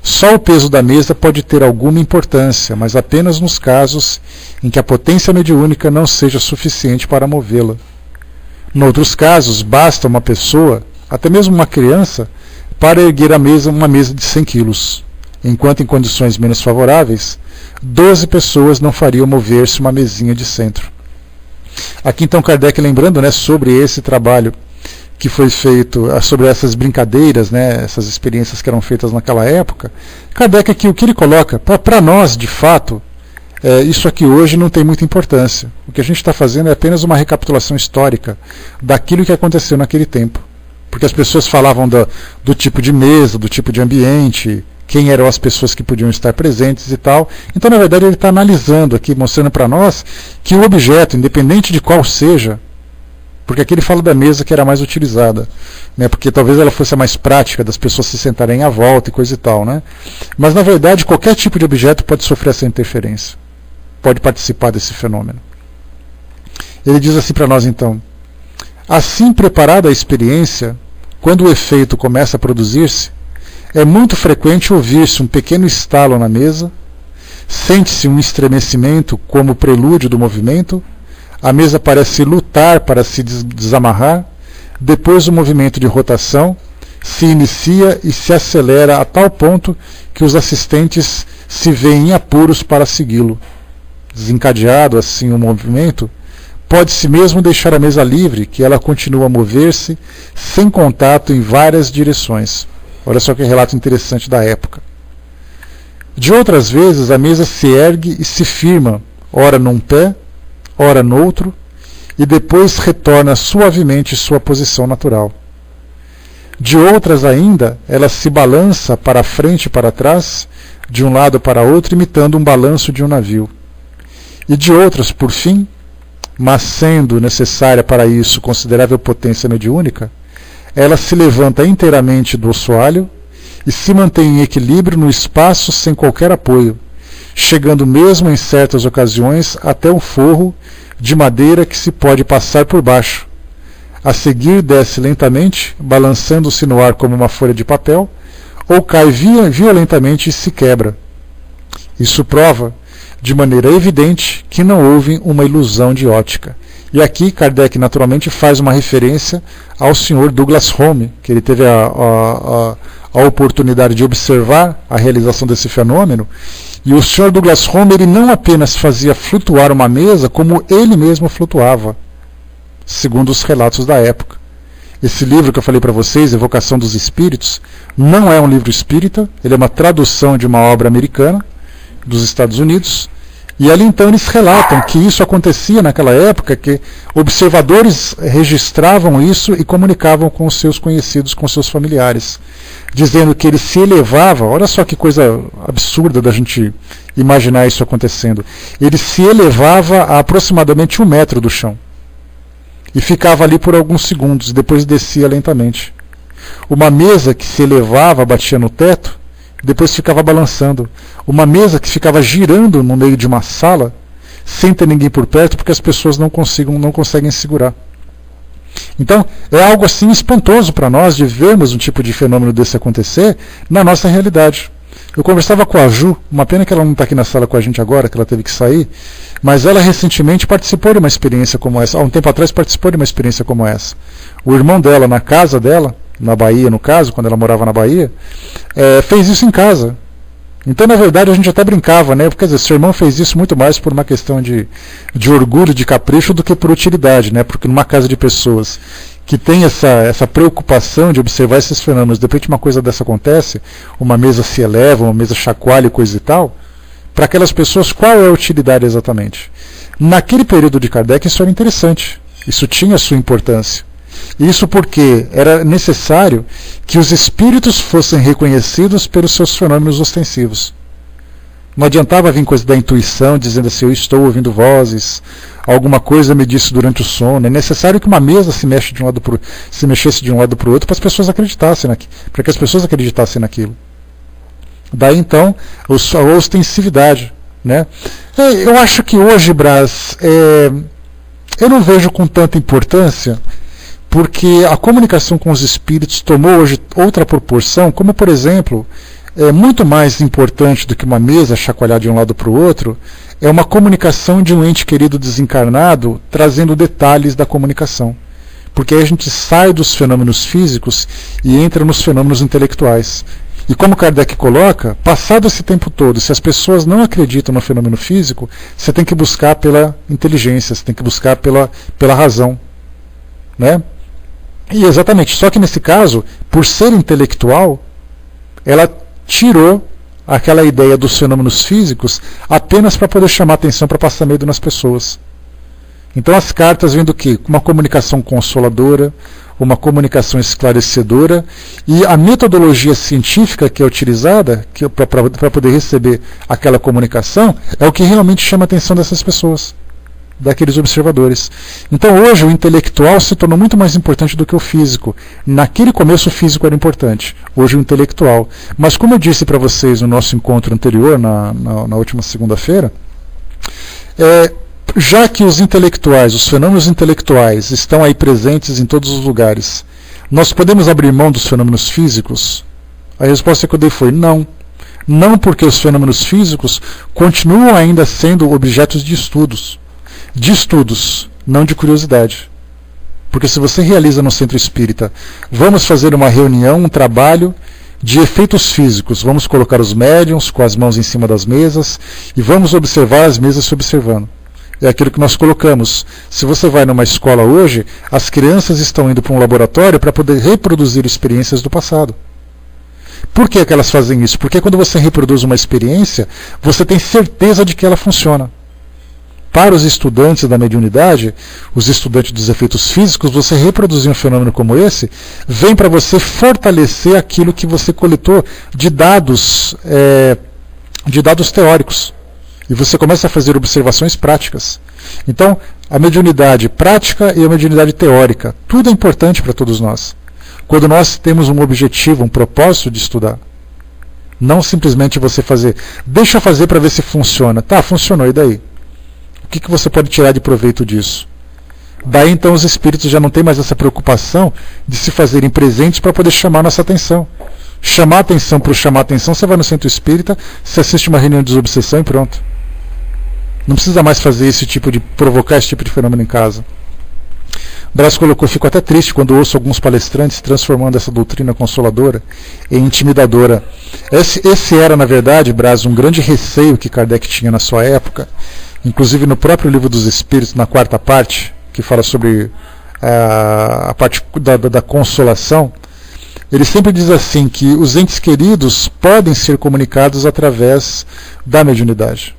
Só o peso da mesa pode ter alguma importância, mas apenas nos casos em que a potência mediúnica não seja suficiente para movê-la. Noutros casos, basta uma pessoa, até mesmo uma criança, para erguer uma mesa de 100 quilos. Enquanto em condições menos favoráveis, 12 pessoas não fariam mover-se uma mesinha de centro. Aqui então Kardec lembrando, né, sobre esse trabalho que foi feito, sobre essas brincadeiras, né, essas experiências que eram feitas naquela época. Kardec aqui, o que ele coloca, para nós de fato, isso aqui hoje não tem muita importância. O que a gente está fazendo é apenas uma recapitulação histórica daquilo que aconteceu naquele tempo. Porque as pessoas falavam do tipo de mesa, do tipo de ambiente, quem eram as pessoas que podiam estar presentes e tal. Então, na verdade, ele está analisando aqui, mostrando para nós que o objeto, independente de qual seja, porque aqui ele fala da mesa que era mais utilizada, né, porque talvez ela fosse a mais prática, das pessoas se sentarem à volta e coisa e tal, né? Mas, na verdade, qualquer tipo de objeto pode sofrer essa interferência, pode participar desse fenômeno. Ele diz assim para nós, então: Assim preparada a experiência, quando o efeito começa a produzir-se, é muito frequente ouvir-se um pequeno estalo na mesa, sente-se um estremecimento como prelúdio do movimento, a mesa parece lutar para se desamarrar, depois o movimento de rotação se inicia e se acelera a tal ponto que os assistentes se veem em apuros para segui-lo. Desencadeado assim o movimento, pode-se mesmo deixar a mesa livre, que ela continua a mover-se sem contato em várias direções. Olha só que relato interessante da época. De outras vezes, a mesa se ergue e se firma, ora num pé, ora no outro, e depois retorna suavemente sua posição natural. De outras ainda, ela se balança para frente e para trás, de um lado para outro, imitando um balanço de um navio. E de outras, por fim, mas sendo necessária para isso considerável potência mediúnica, ela se levanta inteiramente do assoalho e se mantém em equilíbrio no espaço sem qualquer apoio, chegando mesmo em certas ocasiões até o forro de madeira que se pode passar por baixo. A seguir desce lentamente, balançando-se no ar como uma folha de papel, ou cai violentamente e se quebra. Isso prova, de maneira evidente, que não houve uma ilusão de ótica. E aqui Kardec naturalmente faz uma referência ao Sr. Douglas Home, que ele teve a oportunidade de observar a realização desse fenômeno. E o Sr. Douglas Home, ele não apenas fazia flutuar uma mesa, como ele mesmo flutuava, segundo os relatos da época. Esse livro que eu falei para vocês, Evocação dos Espíritos, não é um livro espírita, ele é uma tradução de uma obra americana, dos Estados Unidos, e ali então eles relatam que isso acontecia naquela época, que observadores registravam isso e comunicavam com os seus conhecidos, com seus familiares, dizendo que ele se elevava, olha só que coisa absurda da gente imaginar isso acontecendo, ele se elevava a aproximadamente 1 metro do chão, e ficava ali por alguns segundos, depois descia lentamente. Uma mesa que se elevava, batia no teto, depois ficava balançando. Uma mesa que ficava girando no meio de uma sala, sem ter ninguém por perto, porque as pessoas não conseguem segurar. Então, é algo assim espantoso para nós de vermos um tipo de fenômeno desse acontecer na nossa realidade. Eu conversava com a Ju, uma pena que ela não está aqui na sala com a gente agora, que ela teve que sair, mas ela recentemente participou de uma experiência como essa, há um tempo atrás participou de uma experiência como essa. O irmão dela, na casa dela, na Bahia no caso, quando ela morava na Bahia, fez isso em casa. Então, na verdade, a gente até brincava, né? Porque, quer dizer, seu irmão fez isso muito mais por uma questão de orgulho, de capricho, do que por utilidade, né? Porque numa casa de pessoas que tem essa preocupação de observar esses fenômenos, de repente uma coisa dessa acontece, uma mesa se eleva, uma mesa chacoalha e coisa e tal, para aquelas pessoas, qual é a utilidade exatamente? Naquele período de Kardec isso era interessante, isso tinha sua importância. Isso porque era necessário que os espíritos fossem reconhecidos pelos seus fenômenos ostensivos. Não adiantava vir coisa da intuição, dizendo assim, eu estou ouvindo vozes, alguma coisa me disse durante o sono. É necessário que uma mesa se mexesse de um lado para o outro para as pessoas acreditassem para que as pessoas acreditassem naquilo. Daí então a ostensividade, né? Eu acho que hoje, Brás, eu não vejo com tanta importância, porque a comunicação com os espíritos tomou hoje outra proporção, como por exemplo, é muito mais importante do que uma mesa chacoalhar de um lado para o outro, é uma comunicação de um ente querido desencarnado trazendo detalhes da comunicação. Porque aí a gente sai dos fenômenos físicos e entra nos fenômenos intelectuais. E como Kardec coloca, passado esse tempo todo, se as pessoas não acreditam no fenômeno físico, você tem que buscar pela inteligência, você tem que buscar pela razão, né? E exatamente, só que nesse caso, por ser intelectual, ela tirou aquela ideia dos fenômenos físicos apenas para poder chamar atenção, para passar medo nas pessoas. Então as cartas vêm do quê? Uma comunicação consoladora, uma comunicação esclarecedora, e a metodologia científica que é utilizada para poder receber aquela comunicação é o que realmente chama a atenção dessas pessoas, daqueles observadores. Então hoje o intelectual se tornou muito mais importante do que o físico. Naquele começo o físico era importante, hoje o intelectual. Mas como eu disse para vocês no nosso encontro anterior, na última segunda-feira, já que os intelectuais, os fenômenos intelectuais estão aí presentes em todos os lugares, nós podemos abrir mão dos fenômenos físicos? A resposta que eu dei foi não. Não, porque os fenômenos físicos continuam ainda sendo objetos de estudos, não de curiosidade. Porque se você realiza no centro espírita, vamos fazer uma reunião, um trabalho de efeitos físicos, vamos colocar os médiuns com as mãos em cima das mesas e vamos observar as mesas se observando. É aquilo que nós colocamos. Se você vai numa escola hoje, as crianças estão indo para um laboratório para poder reproduzir experiências do passado. Por que elas fazem isso? Porque quando você reproduz uma experiência, você tem certeza de que ela funciona. Para os estudantes da mediunidade, os estudantes dos efeitos físicos, você reproduzir um fenômeno como esse, vem para você fortalecer aquilo que você coletou de dados teóricos. E você começa a fazer observações práticas. Então, a mediunidade prática e a mediunidade teórica, tudo é importante para todos nós. Quando nós temos um objetivo, um propósito de estudar. Não simplesmente você fazer, deixa eu fazer para ver se funciona. Tá, funcionou, e daí? O que você pode tirar de proveito disso? Daí então os espíritos já não têm mais essa preocupação de se fazerem presentes para poder chamar nossa atenção. Chamar atenção por chamar atenção, você vai no centro espírita, você assiste uma reunião de desobsessão e pronto. Não precisa mais fazer provocar esse tipo de fenômeno em casa. Braz colocou, fico até triste quando ouço alguns palestrantes transformando essa doutrina consoladora em intimidadora. Esse era, na verdade, Braz, um grande receio que Kardec tinha na sua época, inclusive no próprio Livro dos Espíritos, na 4ª parte, que fala sobre a parte da consolação. Ele sempre diz assim, que os entes queridos podem ser comunicados através da mediunidade.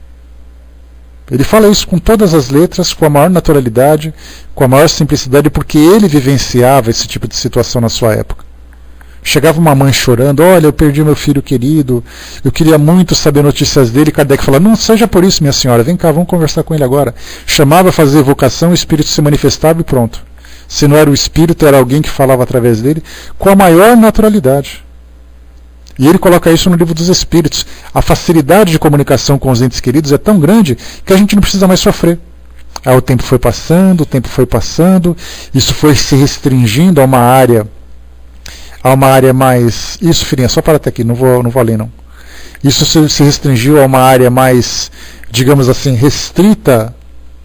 Ele fala isso com todas as letras, com a maior naturalidade, com a maior simplicidade, porque ele vivenciava esse tipo de situação na sua época. Chegava uma mãe chorando, olha, eu perdi meu filho querido, eu queria muito saber notícias dele. Kardec falava, não seja por isso, minha senhora, vem cá, vamos conversar com ele agora. Chamava a fazer evocação, o espírito se manifestava e pronto. Se não era o espírito, era alguém que falava através dele, com a maior naturalidade. E ele coloca isso no Livro dos Espíritos. A facilidade de comunicação com os entes queridos é tão grande que a gente não precisa mais sofrer. O tempo foi passando, isso foi se restringindo a uma área mais... Isso, filhinha, só para até aqui, não vou além não. Isso se restringiu a uma área mais, digamos assim, restrita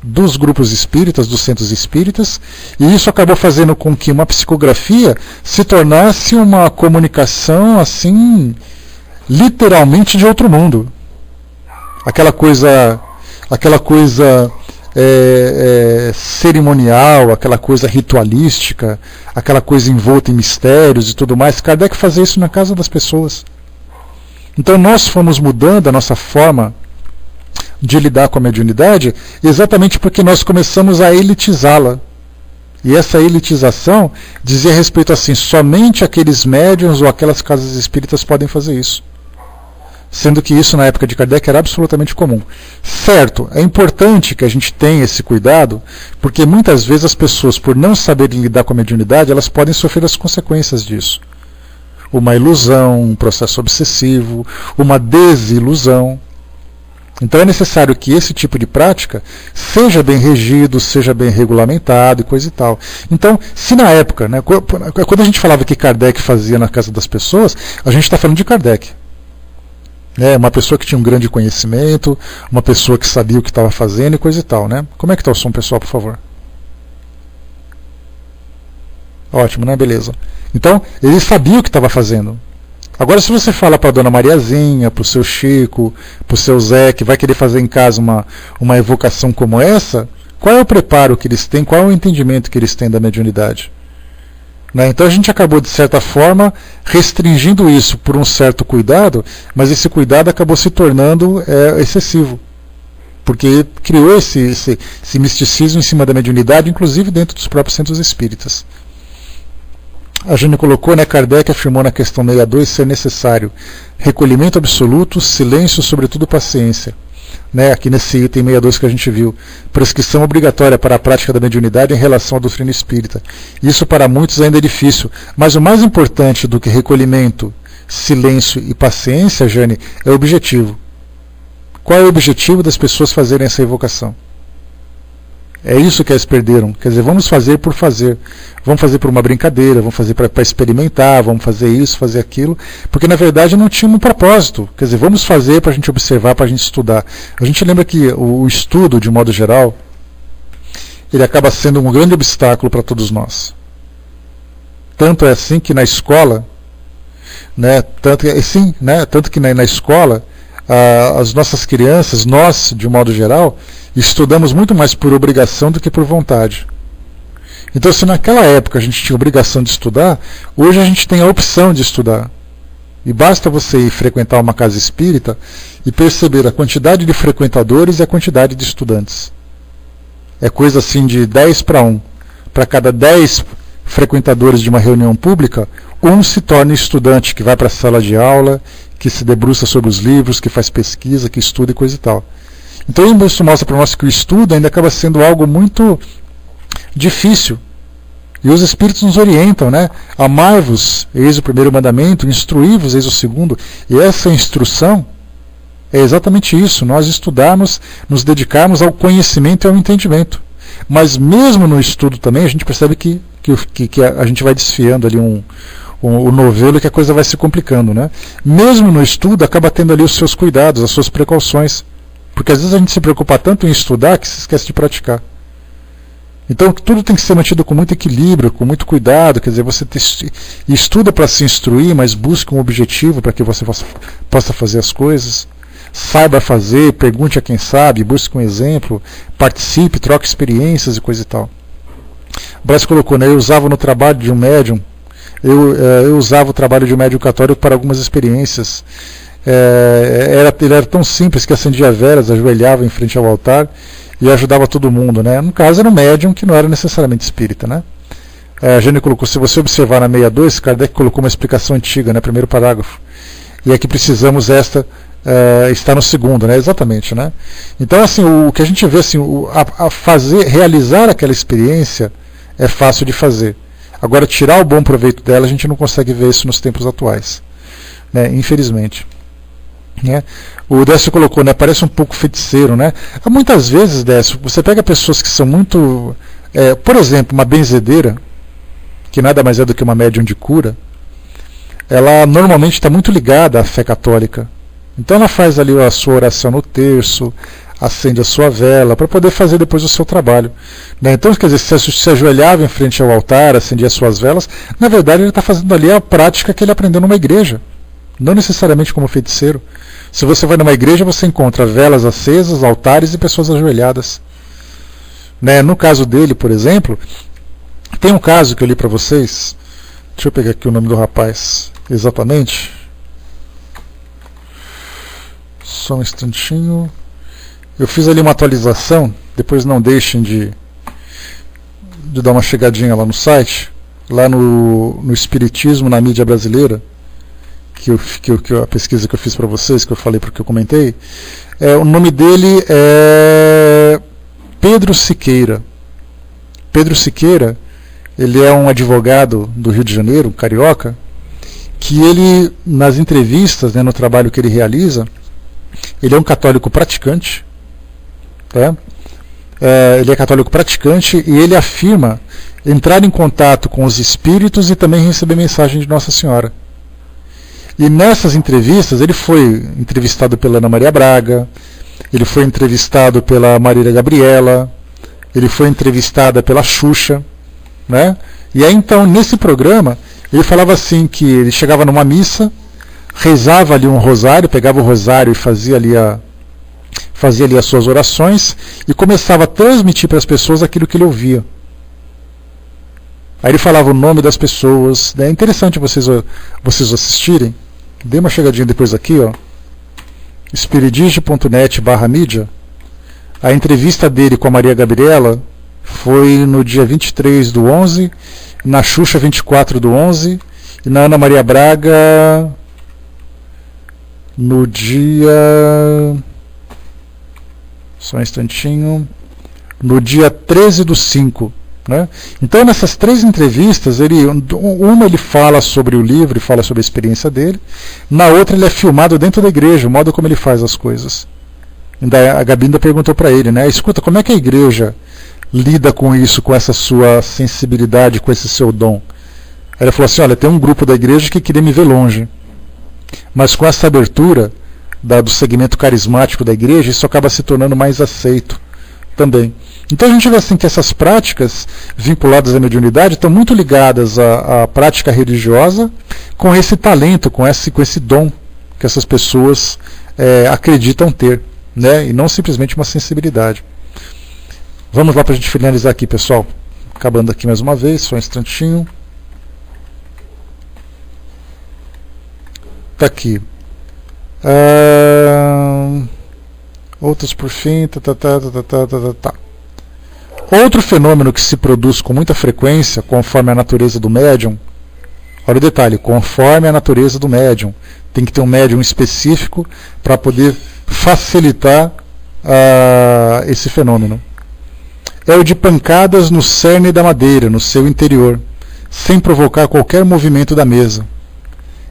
dos grupos espíritas, dos centros espíritas, e isso acabou fazendo com que uma psicografia se tornasse uma comunicação assim, literalmente de outro mundo. Aquela coisa cerimonial, aquela coisa ritualística, aquela coisa envolta em mistérios e tudo mais. Kardec fazia isso na casa das pessoas. Então nós fomos mudando a nossa forma de lidar com a mediunidade, exatamente porque nós começamos a elitizá-la. E essa elitização dizia respeito assim, somente aqueles médiuns ou aquelas casas espíritas podem fazer isso. Sendo que isso na época de Kardec era absolutamente comum. Certo, é importante que a gente tenha esse cuidado, porque muitas vezes as pessoas, por não saberem lidar com a mediunidade, elas podem sofrer as consequências disso. Uma ilusão, um processo obsessivo, uma desilusão. Então é necessário que esse tipo de prática seja bem regido, seja bem regulamentado e coisa e tal. Então, se na época, né, quando a gente falava que Kardec fazia na casa das pessoas, a gente está falando de Kardec. Uma pessoa que tinha um grande conhecimento, uma pessoa que sabia o que estava fazendo e coisa e tal. Né? Como é que está o som, pessoal, por favor? Ótimo, né? Beleza. Então, ele sabia o que estava fazendo. Agora, se você fala para a dona Mariazinha, para o seu Chico, para o seu Zé, que vai querer fazer em casa uma evocação como essa, qual é o preparo que eles têm, qual é o entendimento que eles têm da mediunidade? Né? Então a gente acabou, de certa forma, restringindo isso por um certo cuidado, mas esse cuidado acabou se tornando excessivo. Porque criou esse misticismo em cima da mediunidade, inclusive dentro dos próprios centros espíritas. A Jane colocou, né, Kardec afirmou na questão 62 ser necessário recolhimento absoluto, silêncio, sobretudo paciência. Né, aqui nesse item 62 que a gente viu, prescrição obrigatória para a prática da mediunidade em relação à doutrina espírita. Isso para muitos ainda é difícil, mas o mais importante do que recolhimento, silêncio e paciência, Jane, é o objetivo. Qual é o objetivo das pessoas fazerem essa evocação? É isso que eles perderam. Quer dizer, vamos fazer por fazer. Vamos fazer por uma brincadeira, vamos fazer para experimentar, vamos fazer isso, fazer aquilo. Porque na verdade não tinha um propósito. Quer dizer, vamos fazer para a gente observar, para a gente estudar. A gente lembra que o estudo, de modo geral, ele acaba sendo um grande obstáculo para todos nós. Tanto é assim que na escola, né, tanto que na escola, as nossas crianças, nós, de modo geral, estudamos muito mais por obrigação do que por vontade. Então, se naquela época a gente tinha obrigação de estudar, hoje a gente tem a opção de estudar. E basta você ir frequentar uma casa espírita e perceber a quantidade de frequentadores e a quantidade de estudantes. É coisa assim de 10 para 1. Para cada 10 frequentadores de uma reunião pública, um se torna estudante, que vai para a sala de aula, que se debruça sobre os livros, que faz pesquisa, que estuda e coisa e tal. Então isso mostra para nós que o estudo ainda acaba sendo algo muito difícil. E os Espíritos nos orientam, né? Amai-vos, eis o primeiro mandamento, instruí-vos, eis o segundo. E essa instrução é exatamente isso, nós estudarmos, nos dedicarmos ao conhecimento e ao entendimento. Mas mesmo no estudo também, a gente percebe que a gente vai desfiando ali o novelo, que a coisa vai se complicando, né? Mesmo no estudo, acaba tendo ali os seus cuidados, as suas precauções. Porque às vezes a gente se preocupa tanto em estudar que se esquece de praticar. Então tudo tem que ser mantido com muito equilíbrio, com muito cuidado. Quer dizer, você estuda para se instruir, mas busca um objetivo para que você possa fazer as coisas. Saiba fazer, pergunte a quem sabe, busque um exemplo, participe, troque experiências e coisa e tal. O Braz colocou, né? Eu usava no trabalho de um médium, eu usava o trabalho de um médium católico para algumas experiências. Ele era tão simples que acendia velas, ajoelhava em frente ao altar e ajudava todo mundo, né? No caso era um médium que não era necessariamente espírita, né? A Jane colocou, se você observar na 62, Kardec colocou uma explicação antiga, né? Primeiro parágrafo. E aqui precisamos está no segundo, né? Exatamente, né? Então, assim, o que a gente vê, assim, realizar aquela experiência é fácil de fazer. Agora, tirar o bom proveito dela, a gente não consegue ver isso nos tempos atuais, né? Infelizmente. Né? O Décio colocou, né? Parece um pouco feiticeiro, né? Muitas vezes, Décio, você pega pessoas que são muito... por exemplo, uma benzedeira, que nada mais é do que uma médium de cura, ela normalmente está muito ligada à fé católica. Então ela faz ali a sua oração no terço, acende a sua vela, para poder fazer depois o seu trabalho. Né? Então, quer dizer, se ajoelhava em frente ao altar, acendia as suas velas, na verdade ele está fazendo ali a prática que ele aprendeu numa igreja, não necessariamente como feiticeiro. Se você vai numa igreja, você encontra velas acesas, altares e pessoas ajoelhadas. Né? No caso dele, por exemplo, tem um caso que eu li para vocês, deixa eu pegar aqui o nome do rapaz exatamente, só um instantinho. Eu fiz ali uma atualização, depois não deixem de dar uma chegadinha lá no site, lá no Espiritismo na mídia brasileira, a pesquisa que eu fiz para vocês, que eu falei porque eu comentei. O nome dele é Pedro Siqueira. Pedro Siqueira, ele é um advogado do Rio de Janeiro, um carioca, que ele, nas entrevistas, né, no trabalho que ele realiza, ele é um católico praticante, tá? Ele é católico praticante e ele afirma entrar em contato com os espíritos e também receber mensagem de Nossa Senhora. E nessas entrevistas, ele foi entrevistado pela Ana Maria Braga, ele foi entrevistado pela Marília Gabriela, ele foi entrevistada pela Xuxa, né? E aí então, nesse programa, ele falava assim que ele chegava numa missa, rezava ali um rosário, pegava o rosário e fazia ali as suas orações e começava a transmitir para as pessoas aquilo que ele ouvia. Aí ele falava o nome das pessoas. É interessante vocês assistirem. Dê uma chegadinha depois aqui, ó. Espiridige.net/mídia. A entrevista dele com a Maria Gabriela foi no dia 23/11, na Xuxa 24/11 e na Ana Maria Braga no dia... Só um instantinho. No dia 13/5. Né? Então, nessas 3 entrevistas, uma ele fala sobre o livro e fala sobre a experiência dele. Na outra, ele é filmado dentro da igreja, o modo como ele faz as coisas. A Gabi ainda perguntou para ele, né? Escuta, como é que a igreja lida com isso, com essa sua sensibilidade, com esse seu dom? Ela falou assim, olha, tem um grupo da igreja que queria me ver longe, mas com essa abertura do segmento carismático da igreja, isso acaba se tornando mais aceito também. Então a gente vê assim que essas práticas vinculadas à mediunidade estão muito ligadas à prática religiosa com esse talento, com esse dom que essas pessoas acreditam ter, né? E não simplesmente uma sensibilidade. Vamos lá para a gente finalizar aqui, pessoal. Acabando aqui mais uma vez, só um instantinho. Está aqui. Outros por fim. Outro fenômeno que se produz com muita frequência, conforme a natureza do médium. Olha o detalhe, conforme a natureza do médium. Tem que ter um médium específico para poder facilitar esse fenômeno. É o de pancadas no cerne da madeira, no seu interior, sem provocar qualquer movimento da mesa.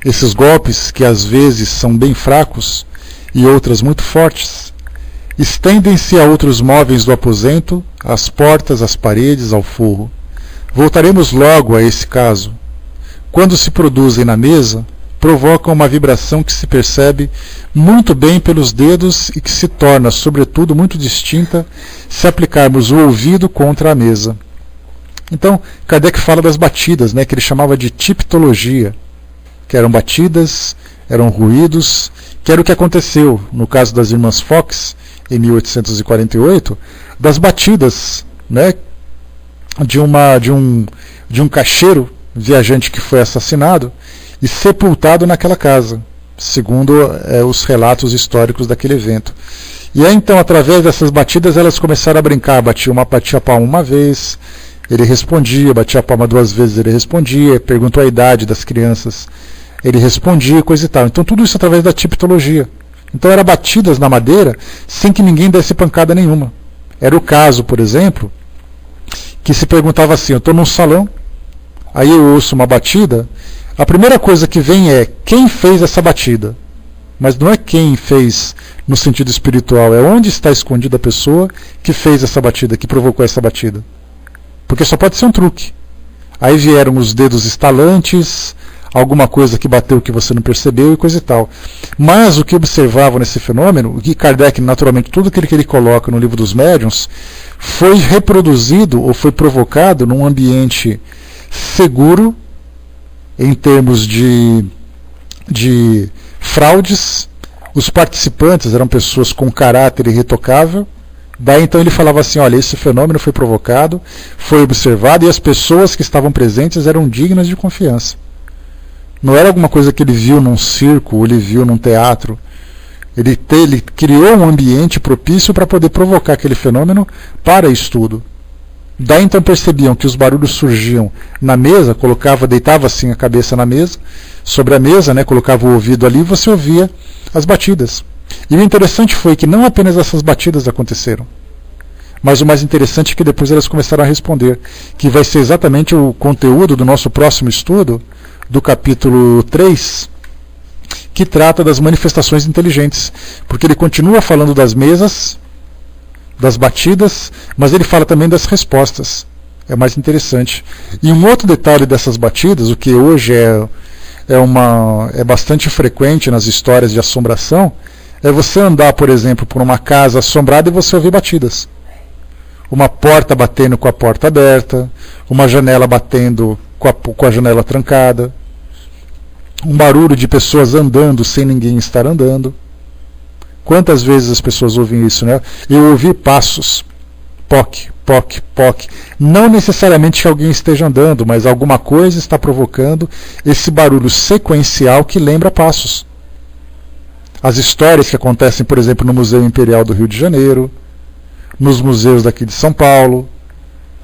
Esses golpes, que às vezes são bem fracos e outras muito fortes, estendem-se a outros móveis do aposento, às portas, às paredes, ao forro. Voltaremos logo a esse caso. Quando se produzem na mesa, provocam uma vibração que se percebe muito bem pelos dedos e que se torna, sobretudo, muito distinta se aplicarmos o ouvido contra a mesa. Então, Kardec fala das batidas, né, que ele chamava de tiptologia, que eram batidas, eram ruídos, que era o que aconteceu no caso das irmãs Fox, em 1848, das batidas, né, de um caixeiro viajante que foi assassinado e sepultado naquela casa, segundo os relatos históricos daquele evento. E aí então, através dessas batidas, elas começaram a brincar, batia a palma uma vez, ele respondia, batia a palma 2 vezes, ele respondia, perguntou a idade das crianças, ele respondia, coisa e tal. Então tudo isso através da tiptologia. Então eram batidas na madeira sem que ninguém desse pancada nenhuma. Era o caso, por exemplo, que se perguntava assim, eu estou num salão, aí eu ouço uma batida, a primeira coisa que vem é quem fez essa batida. Mas não é quem fez no sentido espiritual, é onde está escondida a pessoa que fez essa batida, que provocou essa batida. Porque só pode ser um truque. Aí vieram os dedos estalantes, alguma coisa que bateu que você não percebeu e coisa e tal. Mas o que observavam nesse fenômeno, o que Kardec, naturalmente, tudo aquilo que ele coloca no livro dos médiuns, foi reproduzido ou foi provocado num ambiente seguro, em termos de fraudes. Os participantes eram pessoas com caráter irretocável. Daí então ele falava assim, olha, esse fenômeno foi provocado, foi observado, e as pessoas que estavam presentes eram dignas de confiança. Não era alguma coisa que ele viu num circo, ou ele viu num teatro. Ele criou um ambiente propício para poder provocar aquele fenômeno para estudo. Daí então percebiam que os barulhos surgiam na mesa, deitava assim a cabeça na mesa, sobre a mesa, né, colocava o ouvido ali e você ouvia as batidas. E o interessante foi que não apenas essas batidas aconteceram, mas o mais interessante é que depois elas começaram a responder, que vai ser exatamente o conteúdo do nosso próximo estudo, do capítulo 3, que trata das manifestações inteligentes, porque ele continua falando das mesas, das batidas, mas ele fala também das respostas. É mais interessante. E um outro detalhe dessas batidas, o que hoje é bastante frequente nas histórias de assombração, é você andar, por exemplo, por uma casa assombrada e você ouvir batidas. Uma porta batendo com a porta aberta, uma janela batendo com a janela trancada, um barulho de pessoas andando sem ninguém estar andando. Quantas vezes as pessoas ouvem isso, né? Eu ouvi passos, poc, poc, poc. Não necessariamente que alguém esteja andando, mas alguma coisa está provocando esse barulho sequencial que lembra passos. As histórias que acontecem, por exemplo, no Museu Imperial do Rio de Janeiro, nos museus daqui de São Paulo,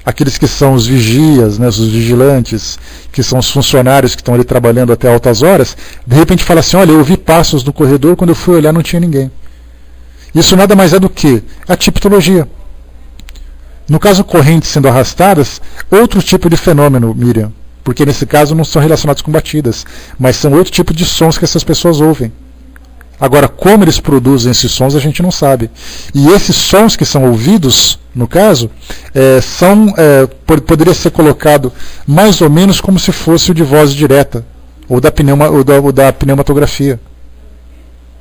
aqueles que são os vigias, né, os vigilantes, que são os funcionários que estão ali trabalhando até altas horas, de repente fala assim, olha, eu ouvi passos no corredor, quando eu fui olhar não tinha ninguém. Isso nada mais é do que a tiptologia. No caso, correntes sendo arrastadas, outro tipo de fenômeno, Miriam, porque nesse caso não são relacionados com batidas, mas são outro tipo de sons que essas pessoas ouvem. Agora, como eles produzem esses sons, a gente não sabe. E esses sons que são ouvidos, no caso, poderia ser colocado mais ou menos como se fosse o de voz direta, ou da pneumatografia.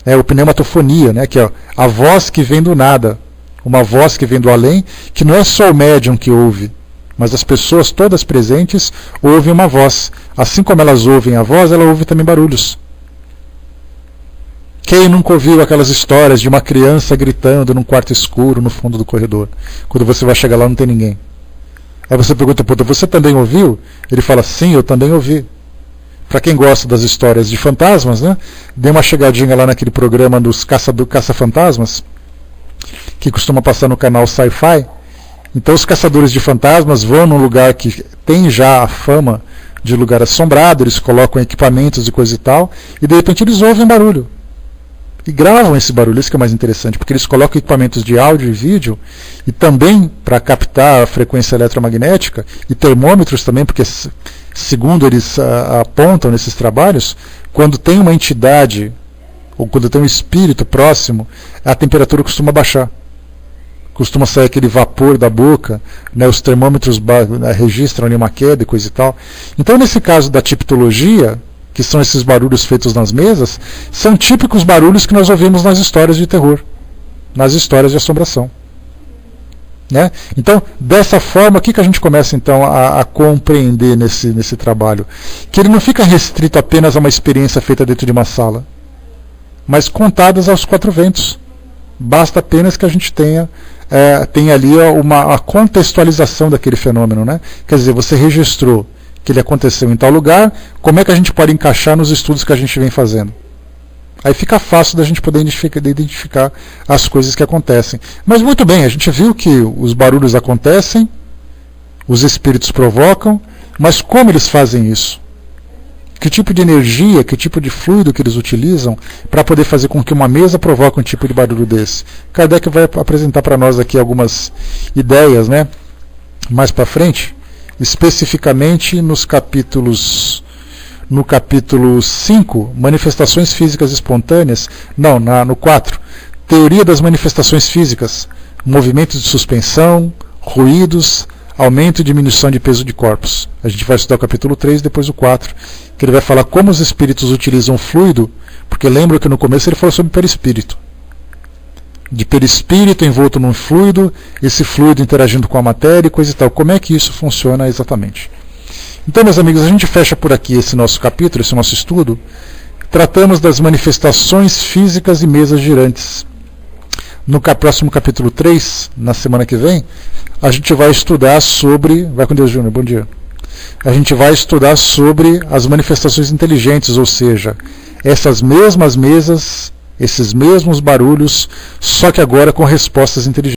Ou pneumatofonia, né, que é a voz que vem do nada, uma voz que vem do além, que não é só o médium que ouve, mas as pessoas todas presentes ouvem uma voz. Assim como elas ouvem a voz, ela ouve também barulhos. Quem nunca ouviu aquelas histórias de uma criança gritando num quarto escuro no fundo do corredor? Quando você vai chegar lá não tem ninguém. Aí você pergunta, você também ouviu? Ele fala, sim, eu também ouvi. Para quem gosta das histórias de fantasmas, né? Dê uma chegadinha lá naquele programa dos Caça-Fantasmas, que costuma passar no canal Sci-Fi. Então os caçadores de fantasmas vão num lugar que tem já a fama de lugar assombrado, eles colocam equipamentos e coisa e tal, e de repente eles ouvem barulho. E gravam esse barulho, isso que é mais interessante, porque eles colocam equipamentos de áudio e vídeo, e também para captar a frequência eletromagnética, e termômetros também, porque segundo eles apontam nesses trabalhos, quando tem uma entidade, ou quando tem um espírito próximo, a temperatura costuma baixar. Costuma sair aquele vapor da boca, né, os termômetros registram ali uma queda e coisa e tal. Então, nesse caso da tipologia, que são esses barulhos feitos nas mesas, são típicos barulhos que nós ouvimos nas histórias de terror, nas histórias de assombração. Né? Então, dessa forma, o que a gente começa então a compreender nesse trabalho? Que ele não fica restrito apenas a uma experiência feita dentro de uma sala, mas contadas aos quatro ventos. Basta apenas que a gente tenha ali a contextualização daquele fenômeno. Né? Quer dizer, você registrou que ele aconteceu em tal lugar, como é que a gente pode encaixar nos estudos que a gente vem fazendo? Aí fica fácil da gente poder identificar as coisas que acontecem. Mas muito bem, a gente viu que os barulhos acontecem, os espíritos provocam, mas como eles fazem isso? Que tipo de energia, que tipo de fluido que eles utilizam para poder fazer com que uma mesa provoque um tipo de barulho desse? Kardec vai apresentar para nós aqui algumas ideias, né? Mais para frente, especificamente no capítulo 5, manifestações físicas espontâneas, no 4, teoria das manifestações físicas, movimentos de suspensão, ruídos, aumento e diminuição de peso de corpos. A gente vai estudar o capítulo 3, depois o 4, que ele vai falar como os espíritos utilizam o fluido, porque lembra que no começo ele falou sobre perispírito. De perispírito envolto num fluido, esse fluido interagindo com a matéria e coisa e tal. Como é que isso funciona exatamente? Então, meus amigos, a gente fecha por aqui esse nosso capítulo, esse nosso estudo. Tratamos das manifestações físicas e mesas girantes. No próximo capítulo 3, na semana que vem, a gente vai estudar sobre... Vai com Deus, Júnior, bom dia. A gente vai estudar sobre as manifestações inteligentes, ou seja, essas mesmas mesas, esses mesmos barulhos, só que agora com respostas inteligentes.